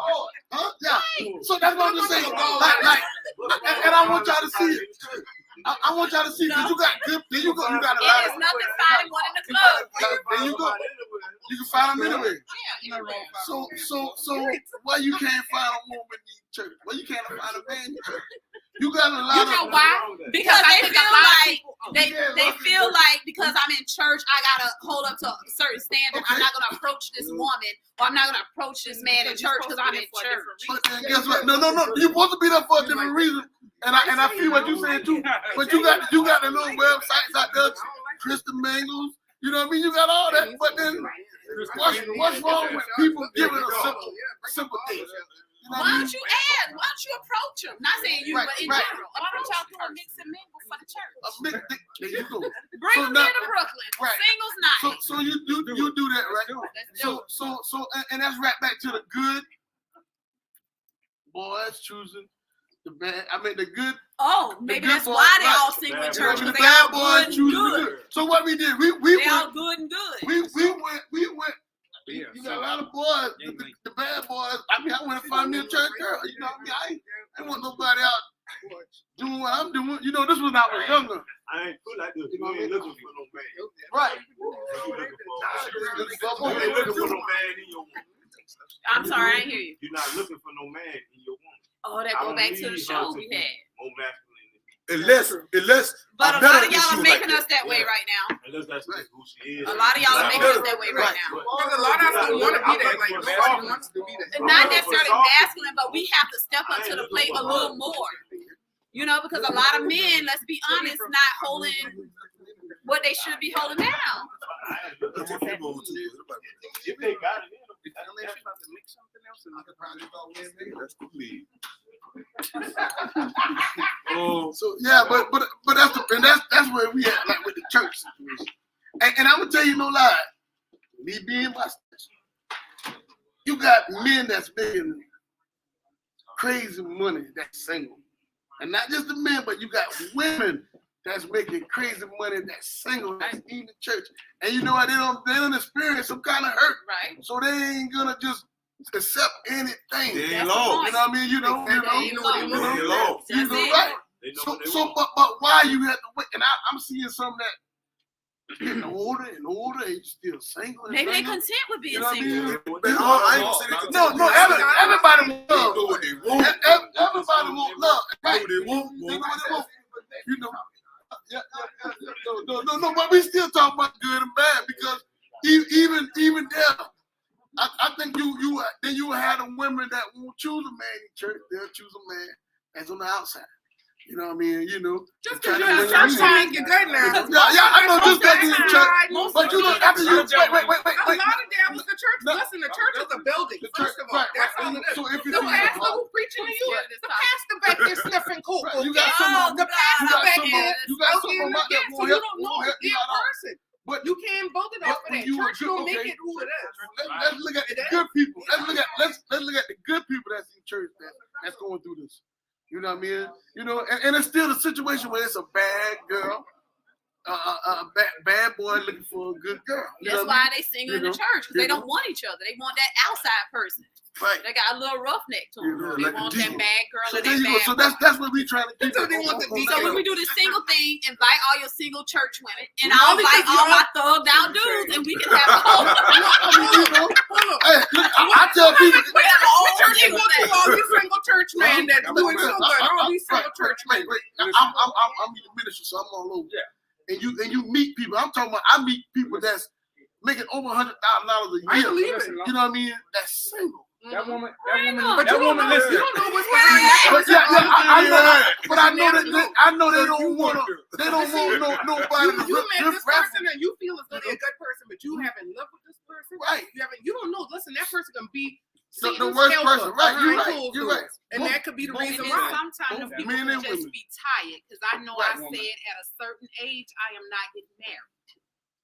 B: Oh, huh? Yeah. So that's what I'm just saying. Like, and I want y'all to see it. I want y'all to see because you got good. There you go. You got a lot
A: It is
B: of.
A: nothing finding one in the club.
B: There you go. You can find them anyway.
A: Yeah, anywhere.
B: So why you can't find a woman in church? Why you can't find a man in church? You got a lot
F: You
B: of.
F: know why?
A: Because
F: I
A: they
F: think
A: feel
F: a lot of
A: like
F: people-
A: they feel like because I'm in church, I gotta hold up to a certain standard. I'm
B: Okay.
A: not gonna approach this woman, or I'm not gonna approach this man in church because I'm in church.
B: But then guess what? No. You supposed to be there for a different reason. And I feel what you saying too. But you got the little websites out there, Kristen Mangles. You know what I mean? You got all that. But then what's wrong with people giving a simple thing? You know what
A: Why
B: I mean?
A: don't you ask? Why don't you approach him? Not saying you,
B: Right,
A: but in
B: right.
A: general.
F: Why don't y'all do a mix and mingle for the church?
B: A big dick. There you go.
A: Bring
B: So
A: them
B: now-
A: here to Brooklyn.
B: Right.
A: Singles night.
B: So you do that, right?
A: Let's do
B: So and that's right back to the good boys choosing the bad. I mean the good.
A: Oh, maybe
B: good
A: that's
B: boys,
A: why they
B: right.
A: all sing with
H: Bad
A: church
H: boys.
A: because
B: The
A: they all
B: bad boys
A: good and
B: choosing the
A: good.
B: good. So what we did, we
A: They all
B: went.
A: good and good.
B: We went. You got a lot of boys, the bad boys. I mean, I want to find me a church girl. You know what I mean? I want nobody out doing what I'm doing. You know, this was when I was younger.
H: I ain't feel like this. You ain't looking for no man.
B: Right.
H: You looking for no man in your woman.
A: I'm sorry, I didn't hear you.
H: You're not looking for no man in your woman.
A: Oh, that
H: I
A: go
H: don't
A: back to the
H: need
A: show
H: her to
A: we
H: be
A: had.
H: more masculine.
I: Unless
A: But
I: I
A: a
I: better
A: lot of
I: than
A: y'all
I: she
A: are
I: was
A: making
I: like
A: us that way right now.
H: Unless that's just who she is.
A: A lot of y'all are making us that way right now.
C: Because a lot of us don't want to be that. Like, nobody wants to be that.
A: Not necessarily masculine, but we have to step up to the plate a little more. You know, because a lot of men, let's be honest, not holding what they should be holding down.
H: If they got it in them,
I: that's the lead.
B: So yeah, but that's where we at, like with the church situation. And I'm gonna tell you no lie, me being my, you got men that's making crazy money that's single. And not just the men, but you got women that's making crazy money, that's single, that's in the church. And you know what? They don't experience some kind of hurt.
A: Right.
B: So they ain't gonna just accept anything.
I: They
A: That's
I: ain't
A: the
I: lost.
A: point.
B: You know what I mean? You know,
I: They ain't lost.
B: you know,
A: it.
B: right.
H: They know
B: So,
H: what they
B: so
H: want.
B: but why you have to wait? And I'm seeing some that getting older and older and still single. And
A: Maybe they
B: single.
A: content with being
B: You know what I
A: single.
B: mean?
I: I ain't saying they
B: No, everybody wants
I: They
B: love.
I: know what they want.
B: Everybody wants love.
I: They know
B: Right.
I: what they want.
B: They know what they want. You know. No, but we still talk about good and bad because even there, I think you had the women that won't choose a man in church. They'll choose a man that's on the outside. You know what I mean? You know.
C: Just
B: trying
C: because
B: to
C: you're in
B: bring
C: church
B: them
C: don't
B: in.
C: make you good now.
B: Yeah, I know just that you're in church. But you know, after you
C: A lot of that was the church.
B: No.
C: Listen, the church is a building.
B: The church,
C: First of all,
B: right,
C: that's
B: right.
C: all it is.
B: So if you
C: The
B: see-
C: pastor who preaching to you, the pastor back there sniffing coke.
B: Right, you got
C: Okay?
B: some-
C: The pastor
B: you got
C: back
B: some-
C: there.
B: you got some
C: Okay,
B: of them out there
C: yeah, so
B: won't
C: you
B: help-
C: don't know
B: won't help
C: the
B: you out all.
C: person.
B: But
C: You can't build it
B: But
C: off of
B: when
C: that.
B: you
C: Church
B: good-
C: don't make
B: okay.
C: it who it is.
B: let's look at the good people. Let's look at the good people that's in church that's going through this. You know what I mean? You know, and it's still a situation where it's a bad girl, a bad boy looking for a good girl. You
A: That's
B: know what I
A: why
B: mean?
A: they single in
B: You
A: the
B: know,
A: church because they
B: you know.
A: don't want each other. They want that outside person.
B: Right.
A: They got a little roughneck to
B: You
A: them.
B: know,
A: They
B: like a
A: want that
B: demon.
A: bad girl
B: So
A: and
B: there
A: that
B: you go.
A: bad
B: So
A: boy.
B: that's what we trying to keep.
C: So they want the
A: So when we do this single thing, invite all your single church women, and
C: Well,
A: I'll
C: only
A: invite
C: 'cause
A: all
C: y'all-
A: my thugged out dudes, and we can have a whole.
B: You know, hey, look, I tell people.
C: What church you go to? All these single church men that's doing so good. All these single church men.
B: Wait. I'm in the ministry, so I'm all over.
D: Yeah.
B: And you meet people. I'm talking about. I meet people that's making over $100,000 a
C: I
B: year.
C: believe it.
B: You know what I mean? That's single.
D: That woman,
C: But you don't
D: listen.
C: know, you don't know what's behind that.
B: But yeah, I know.
I: Yeah.
B: But I know they
I: So you
B: don't want
I: want
B: to.
I: to-
B: They don't want nobody to
C: You met this
B: rap.
C: person and you feel as though they're a good person, but you haven't lived with this person.
B: Right.
C: You don't know. Listen, that person can be
B: The
C: Satan's
B: worst
C: helper
B: person. Right.
C: behind
B: You're right.
C: closed
B: You're
C: doors.
B: right.
C: And that could be the
B: Both
C: reason
A: And
C: why.
A: then sometimes
B: Both
A: the people
B: men
A: can
B: and
A: just
B: women.
A: be tired because I know
B: Right.
A: I said at a certain age I am not getting married.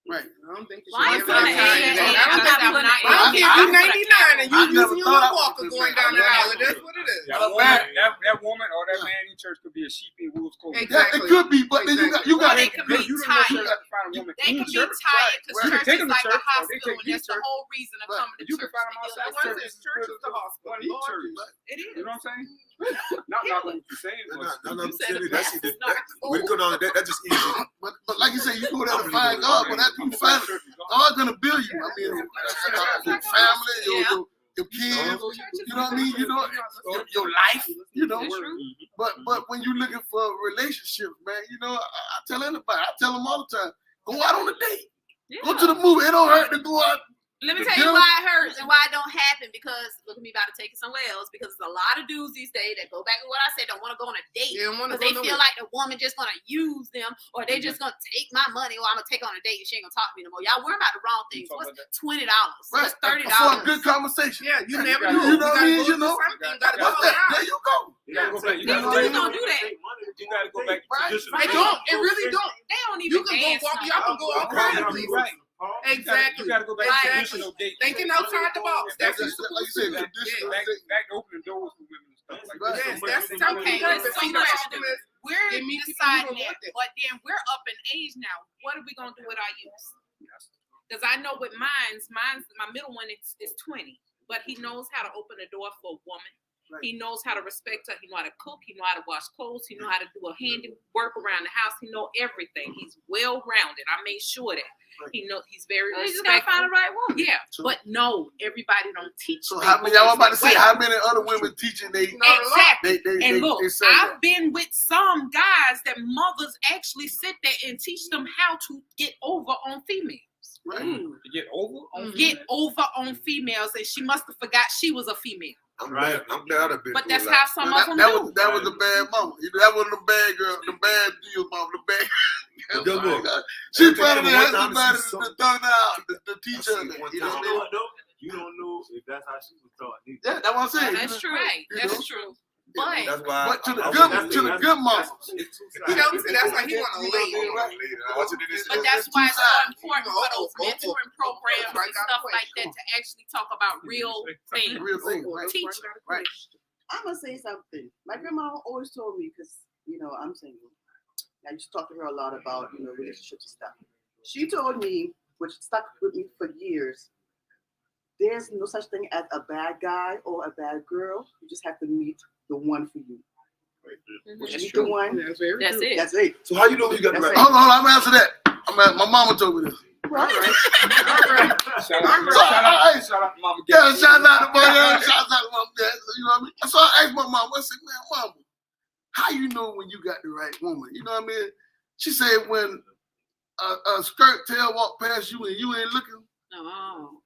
B: Right.
C: I don't think you
A: Well, I ain't
C: should
A: putting
C: ever
A: an age.
C: have
A: I don't
C: that.
A: think I'm not.
C: I don't care if you're 99 and
B: I
C: you
B: never
C: using your
B: thought I
C: little walker
B: was
C: going
B: gonna
C: down
B: say
C: the
B: that.
C: aisle. That's what it is.
D: That woman or that man in church could be a sheep in wolf's clothing.
B: Yeah, it could be, but then you got.
A: They could be
D: You don't
A: tired.
D: necessarily have to find a woman
A: They
D: in
A: can be
D: church.
A: tired because
B: Right.
D: You can
A: church
D: take
A: is
D: them to
A: like a
D: church, or they
A: hospital,
D: take
A: and
D: you
A: that's
D: to
A: the
D: church.
A: whole reason of
B: Right.
A: coming to
D: You
A: church.
D: can find them
A: to
D: outside
A: heal
C: Once
A: themselves.
C: it's church, it's the hospital.
D: Well, he
C: Lord
D: church.
C: Jesus.
A: It is.
D: You know what I'm saying? Not what you're saying, but
A: You said the
I: That's
A: pastor's not
I: when it comes down to that, that's just easy.
B: But like you say, you go there to find God, but after you find it, God's gonna build you. I mean, your family, your kids. You know what I mean? You know your life. You know. But when you're looking for relationships, man, you know, I tell anybody, I tell them all the time, go out on a date. Go to the movie. It don't hurt to go out.
A: Let me tell you why it hurts and why it don't happen, because look at me about to take it somewhere else, because there's a lot of dudes these days that go back to what I said, don't want to go on a date
C: You don't want to
A: because
C: go
A: they feel
C: nowhere.
A: like the woman just gonna use them, or they just gonna take my money, or I'm gonna take her on a date and she ain't gonna talk to me no more. Y'all worry about the wrong things. What's $20?
B: Right.
A: What's $30?
B: For a good conversation.
C: Yeah, you never
D: You
C: know.
B: know what I mean? You know.
C: Something gotta go
B: What's that?
C: down.
B: There you go.
D: you gotta go back. You
A: These
D: gotta go
A: dudes
D: back.
A: don't do that.
D: You gotta go back to
B: Right.
D: traditional.
C: It don't. It really don't.
A: They don't
C: You
A: even
C: can
A: dance.
C: go walk.
A: no
C: Y'all can
A: more.
C: go all kinds of places.
D: Right.
C: Exactly.
D: You gotta go back to
C: Exactly.
D: traditional dating.
C: Thinking outside the box. That's what you're
B: Like you
C: supposed
B: said,
C: to do.
B: traditional.
D: Back to opening doors for women and stuff like that.
C: Yes, that's the type of
A: Okay,
C: thing.
A: there's
C: But
A: so
C: see, the
A: much to
C: problem
A: do.
C: is,
A: We're
C: It means people
A: deciding
C: don't
A: that,
C: want it.
A: but then we're up in age now. What are we gonna do with our youth? Because I know with mine's my middle one is 20, but he knows how to open a door for a woman.
B: Right.
A: He knows how to respect her. He know how to cook. He know how to wash clothes. He know how to do a handy work around the house. He know everything. He's well rounded. I made sure that he know he's very
F: You just
A: respectful.
F: gotta find the right woman.
A: Yeah,
B: So-
A: but no, everybody don't teach.
B: So
A: their
B: how many? I was
A: boys
B: about to
A: that
B: say
A: way.
B: how many other women teaching they
A: Exactly.
B: they
A: And look,
B: say
A: I've been with some guys that mothers actually sit there and teach them how to get over on females.
B: right.
D: To get over on
A: Get over on females, and she must have forgot she was a female.
I: I'm glad I've been
A: But
I: through
A: that's
I: a lot.
A: how some
B: That,
A: of them
B: that
A: do.
B: was that was the bad mama. You know, that was the bad girl, the bad deal mama, the bad.
I: But guess what?
B: She
I: Every
B: better
I: time
B: than
I: one
B: had
I: time
B: somebody
I: she
B: to
I: saw-
B: throw out to teach her.
I: I see one
B: You
H: You
B: know
H: don't
B: what I
H: know
B: mean?
H: what though? You don't know if that's how she was taught. Neither.
B: Yeah, that's what I'm saying.
A: That's true. Right.
B: You
A: That's
B: know?
A: true.
B: Yeah,
A: But
I: That's why.
B: But to the
I: I-
B: good,
I: I-
B: to the good mamas.
C: That's why he want to lay
I: I
C: you.
I: wanna lay it. I want you to do this.
A: But that's why it's so important for those
C: Oh,
A: mentoring programs and stuff like that to actually talk about real things.
B: Real thing, right?
A: Teach.
B: Right.
E: I'm gonna say something. My grandma always told me, because I'm single. I used to talk to her a lot about relationships and stuff. She told me, which stuck with me for years. There's no such thing as a bad guy or a bad girl. You just have to meet the one for you. Meet the one.
C: That's very
A: That's
C: true.
A: it.
B: That's it.
I: So how you know you got the right?
B: Hold on, I'm gonna answer that. My mama told me this.
D: Shout out to Mama.
B: Yeah, shout out to Mama. Shout out to Mama. You know what I mean? So I asked my mom. I said, "Man, Mama, how you know when you got the right woman?" You know what I mean? She said, "When a skirt tail walk past you and you ain't looking,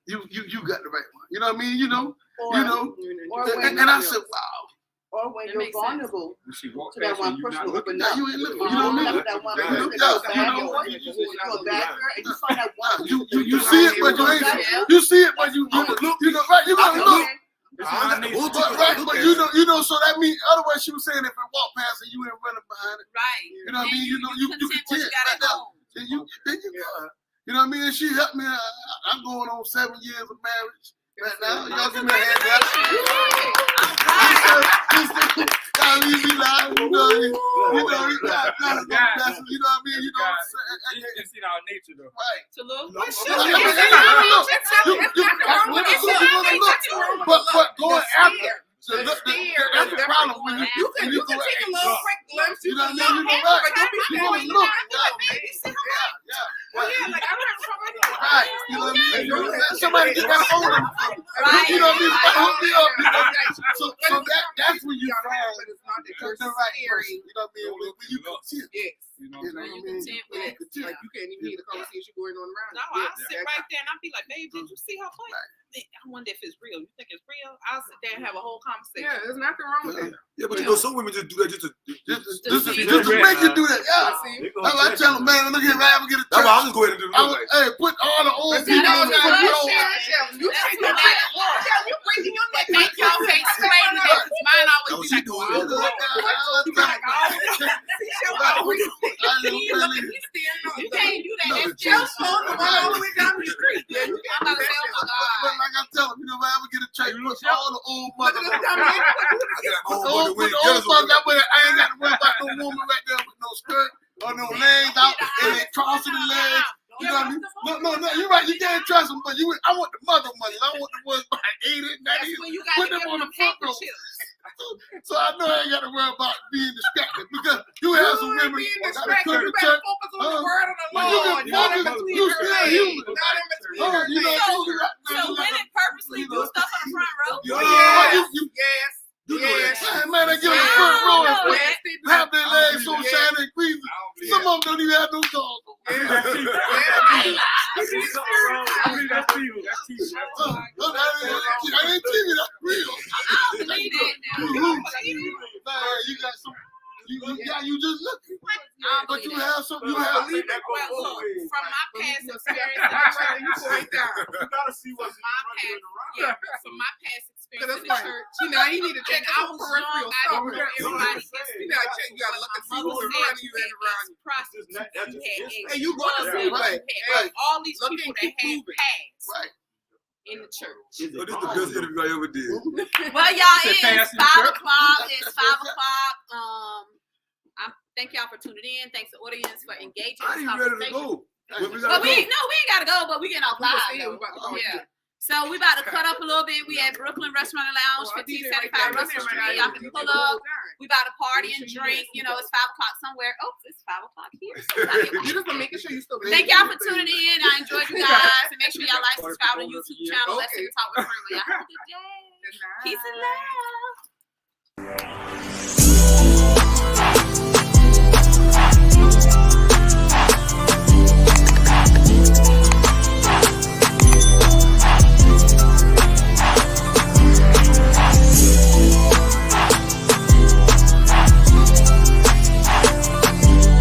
B: you got the right one." You know what I mean? And I said, "Wow."
E: Or when
A: That
E: you're
A: makes sense.
E: vulnerable
D: To
E: that one person to open up.
B: You ain't looking. You know what I mean?
E: That one
B: Yeah,
E: person
B: yeah,
E: that's a bad boy, you're a bad girl, and you find that one.
B: You see it, but you ain't. You see it, but you look. You know, right? You gotta look. But you know. So that means otherwise she was saying if it walked past and you ain't running behind it.
A: Right.
B: You know what I mean? You can
A: content what you
B: tell
A: got
B: right
A: at
B: now.
A: home.
B: Then you know what I mean? And she helped me. I'm going on 7 years of marriage right now. Y'all give me a hand up. Y'all leave me lying. You know what I mean?
D: It's in our nature, though.
B: Right.
A: To look.
B: But going after. So that's the problem when
C: You can take a little quick glimpse. You can look, but don't be going look. Yeah, like I don't have a problem with that.
B: Right. You know what I mean? Somebody just got a hold of me.
A: Right.
B: You know what I mean? Hook me up. So that's when you
C: But
B: find
C: it's not that you're
B: the right person.
C: staring.
B: You know what I mean? When you can see it.
C: Yes.
D: You know
B: You
D: what
B: know
D: I'm
B: what I
D: saying?
B: mean?
A: Content with it.
C: Like you can't even hear the conversation going on around.
F: No,
C: you.
F: I'll sit right there and I'll be like, babe, did you see her point? I wonder if it's real. You think it's real? I'll sit there and have a whole conversation.
C: Yeah, there's nothing wrong with that.
I: Yeah, but you know some women just do that just to
B: Just to make you do that. Yeah.
C: See?
B: I tell them, man, look here, man, I'm gonna get a
I: That's
B: check.
I: why I'm just going to do it.
B: Hey, put all the old
C: But
B: people
C: see,
B: on the front row.
C: you breaking your neck.
F: Thank y'all for explaining that. Mine always be like,
I: She
F: oh,
I: doing
F: you can't do that.
B: No,
F: That's
B: it's
F: just
B: just-
F: on the one all the way down the street.
C: Yeah, you
F: I'm about to say, oh my
B: But
F: God.
B: like I tell them, you know, if I ever get a check, put all the old
C: Look
B: mothers
C: at
B: on
C: the
B: the
C: dumb
B: front.
C: man.
B: Put the old mothers that way. I ain't got to worry about no woman right there with no skirt or no legs out and they crossing the legs. You know what I mean? No, you're right. You can't trust them, but I want the mother money. I want the ones by 80, 90.
F: That's when you got
B: Put
F: to
B: them
F: give
B: on
F: them
B: the front
F: paper
B: row.
F: chips.
B: So I know I ain't got to worry about being distracted because you have some women
C: being
B: that
C: distracted.
B: come
C: You
B: to
C: better
B: church.
C: focus on the word of the
B: When you
C: Lord.
B: can
C: Not in
B: focus,
C: between
B: you
C: her
B: still
C: legs.
B: human.
C: Not in between her
B: You know,
C: legs.
B: you got
A: So women purposely do stuff on the front row.
C: Yes.
B: You know
C: Yes.
B: that. Man, they get on the front row and put-
C: Yes, they do.
B: have their legs so
C: Yeah.
B: shiny and greasy. Some of them don't even have no drawers on.
C: Yeah.
D: I believe that's TV. That's TV.
B: I ain't TV, that's real.
A: I don't believe that now.
B: Man, you got some. You just looking.
A: I don't
B: But you
A: believe that.
B: have some. You have.
F: Well, look, from my past experience in the
C: You
F: church,
C: point down.
H: You gotta see what's
F: from my past experience in the
C: Because
F: church,
C: you know, you need to check
F: when I
C: out
F: was
C: peripheral
F: young, I
C: stuff.
F: didn't know everybody gets
C: You gotta check. You gotta look and see who's in front of you and around you.
F: prostitutes.
C: And you going to see
B: Right,
C: right.
F: All these
C: Looking,
F: people that
C: keep
F: had past
B: Right.
F: in the church.
I: So this is the best interview I ever did.
A: Well, y'all,
D: Said
A: it
D: pass
A: is
D: in
A: 5
D: church.
A: o'clock. It's 5 o'clock. Thank y'all for tuning in. Thanks to the audience for engaging
I: I
A: in this
I: ain't ready to
A: conversation.
I: go. But we
A: But
I: gotta
A: we
I: go.
A: ain't gotta go, but we getting off live.
C: We
A: though.
C: about to go.
A: Yeah. So we about to cut up a little bit. We at Brooklyn Restaurant and Lounge,
C: Well, I did it right
A: 1575
C: there.
A: Russell
C: Right
A: Street.
C: there.
A: Y'all can
C: You
A: pull
C: did the whole
A: up.
C: time.
A: We about to party
C: Make
A: and
C: sure you
A: drink.
C: listen.
A: You know, it's 5 o'clock somewhere. Oh, it's 5 o'clock here. So we gotta get
C: You just making sure you still.
A: Thank y'all for tuning in. I enjoyed you guys. And make sure y'all like, subscribe to the YouTube channel. Let's
C: Okay.
A: Talk with Freeman. Y'all have a good day. Peace and love.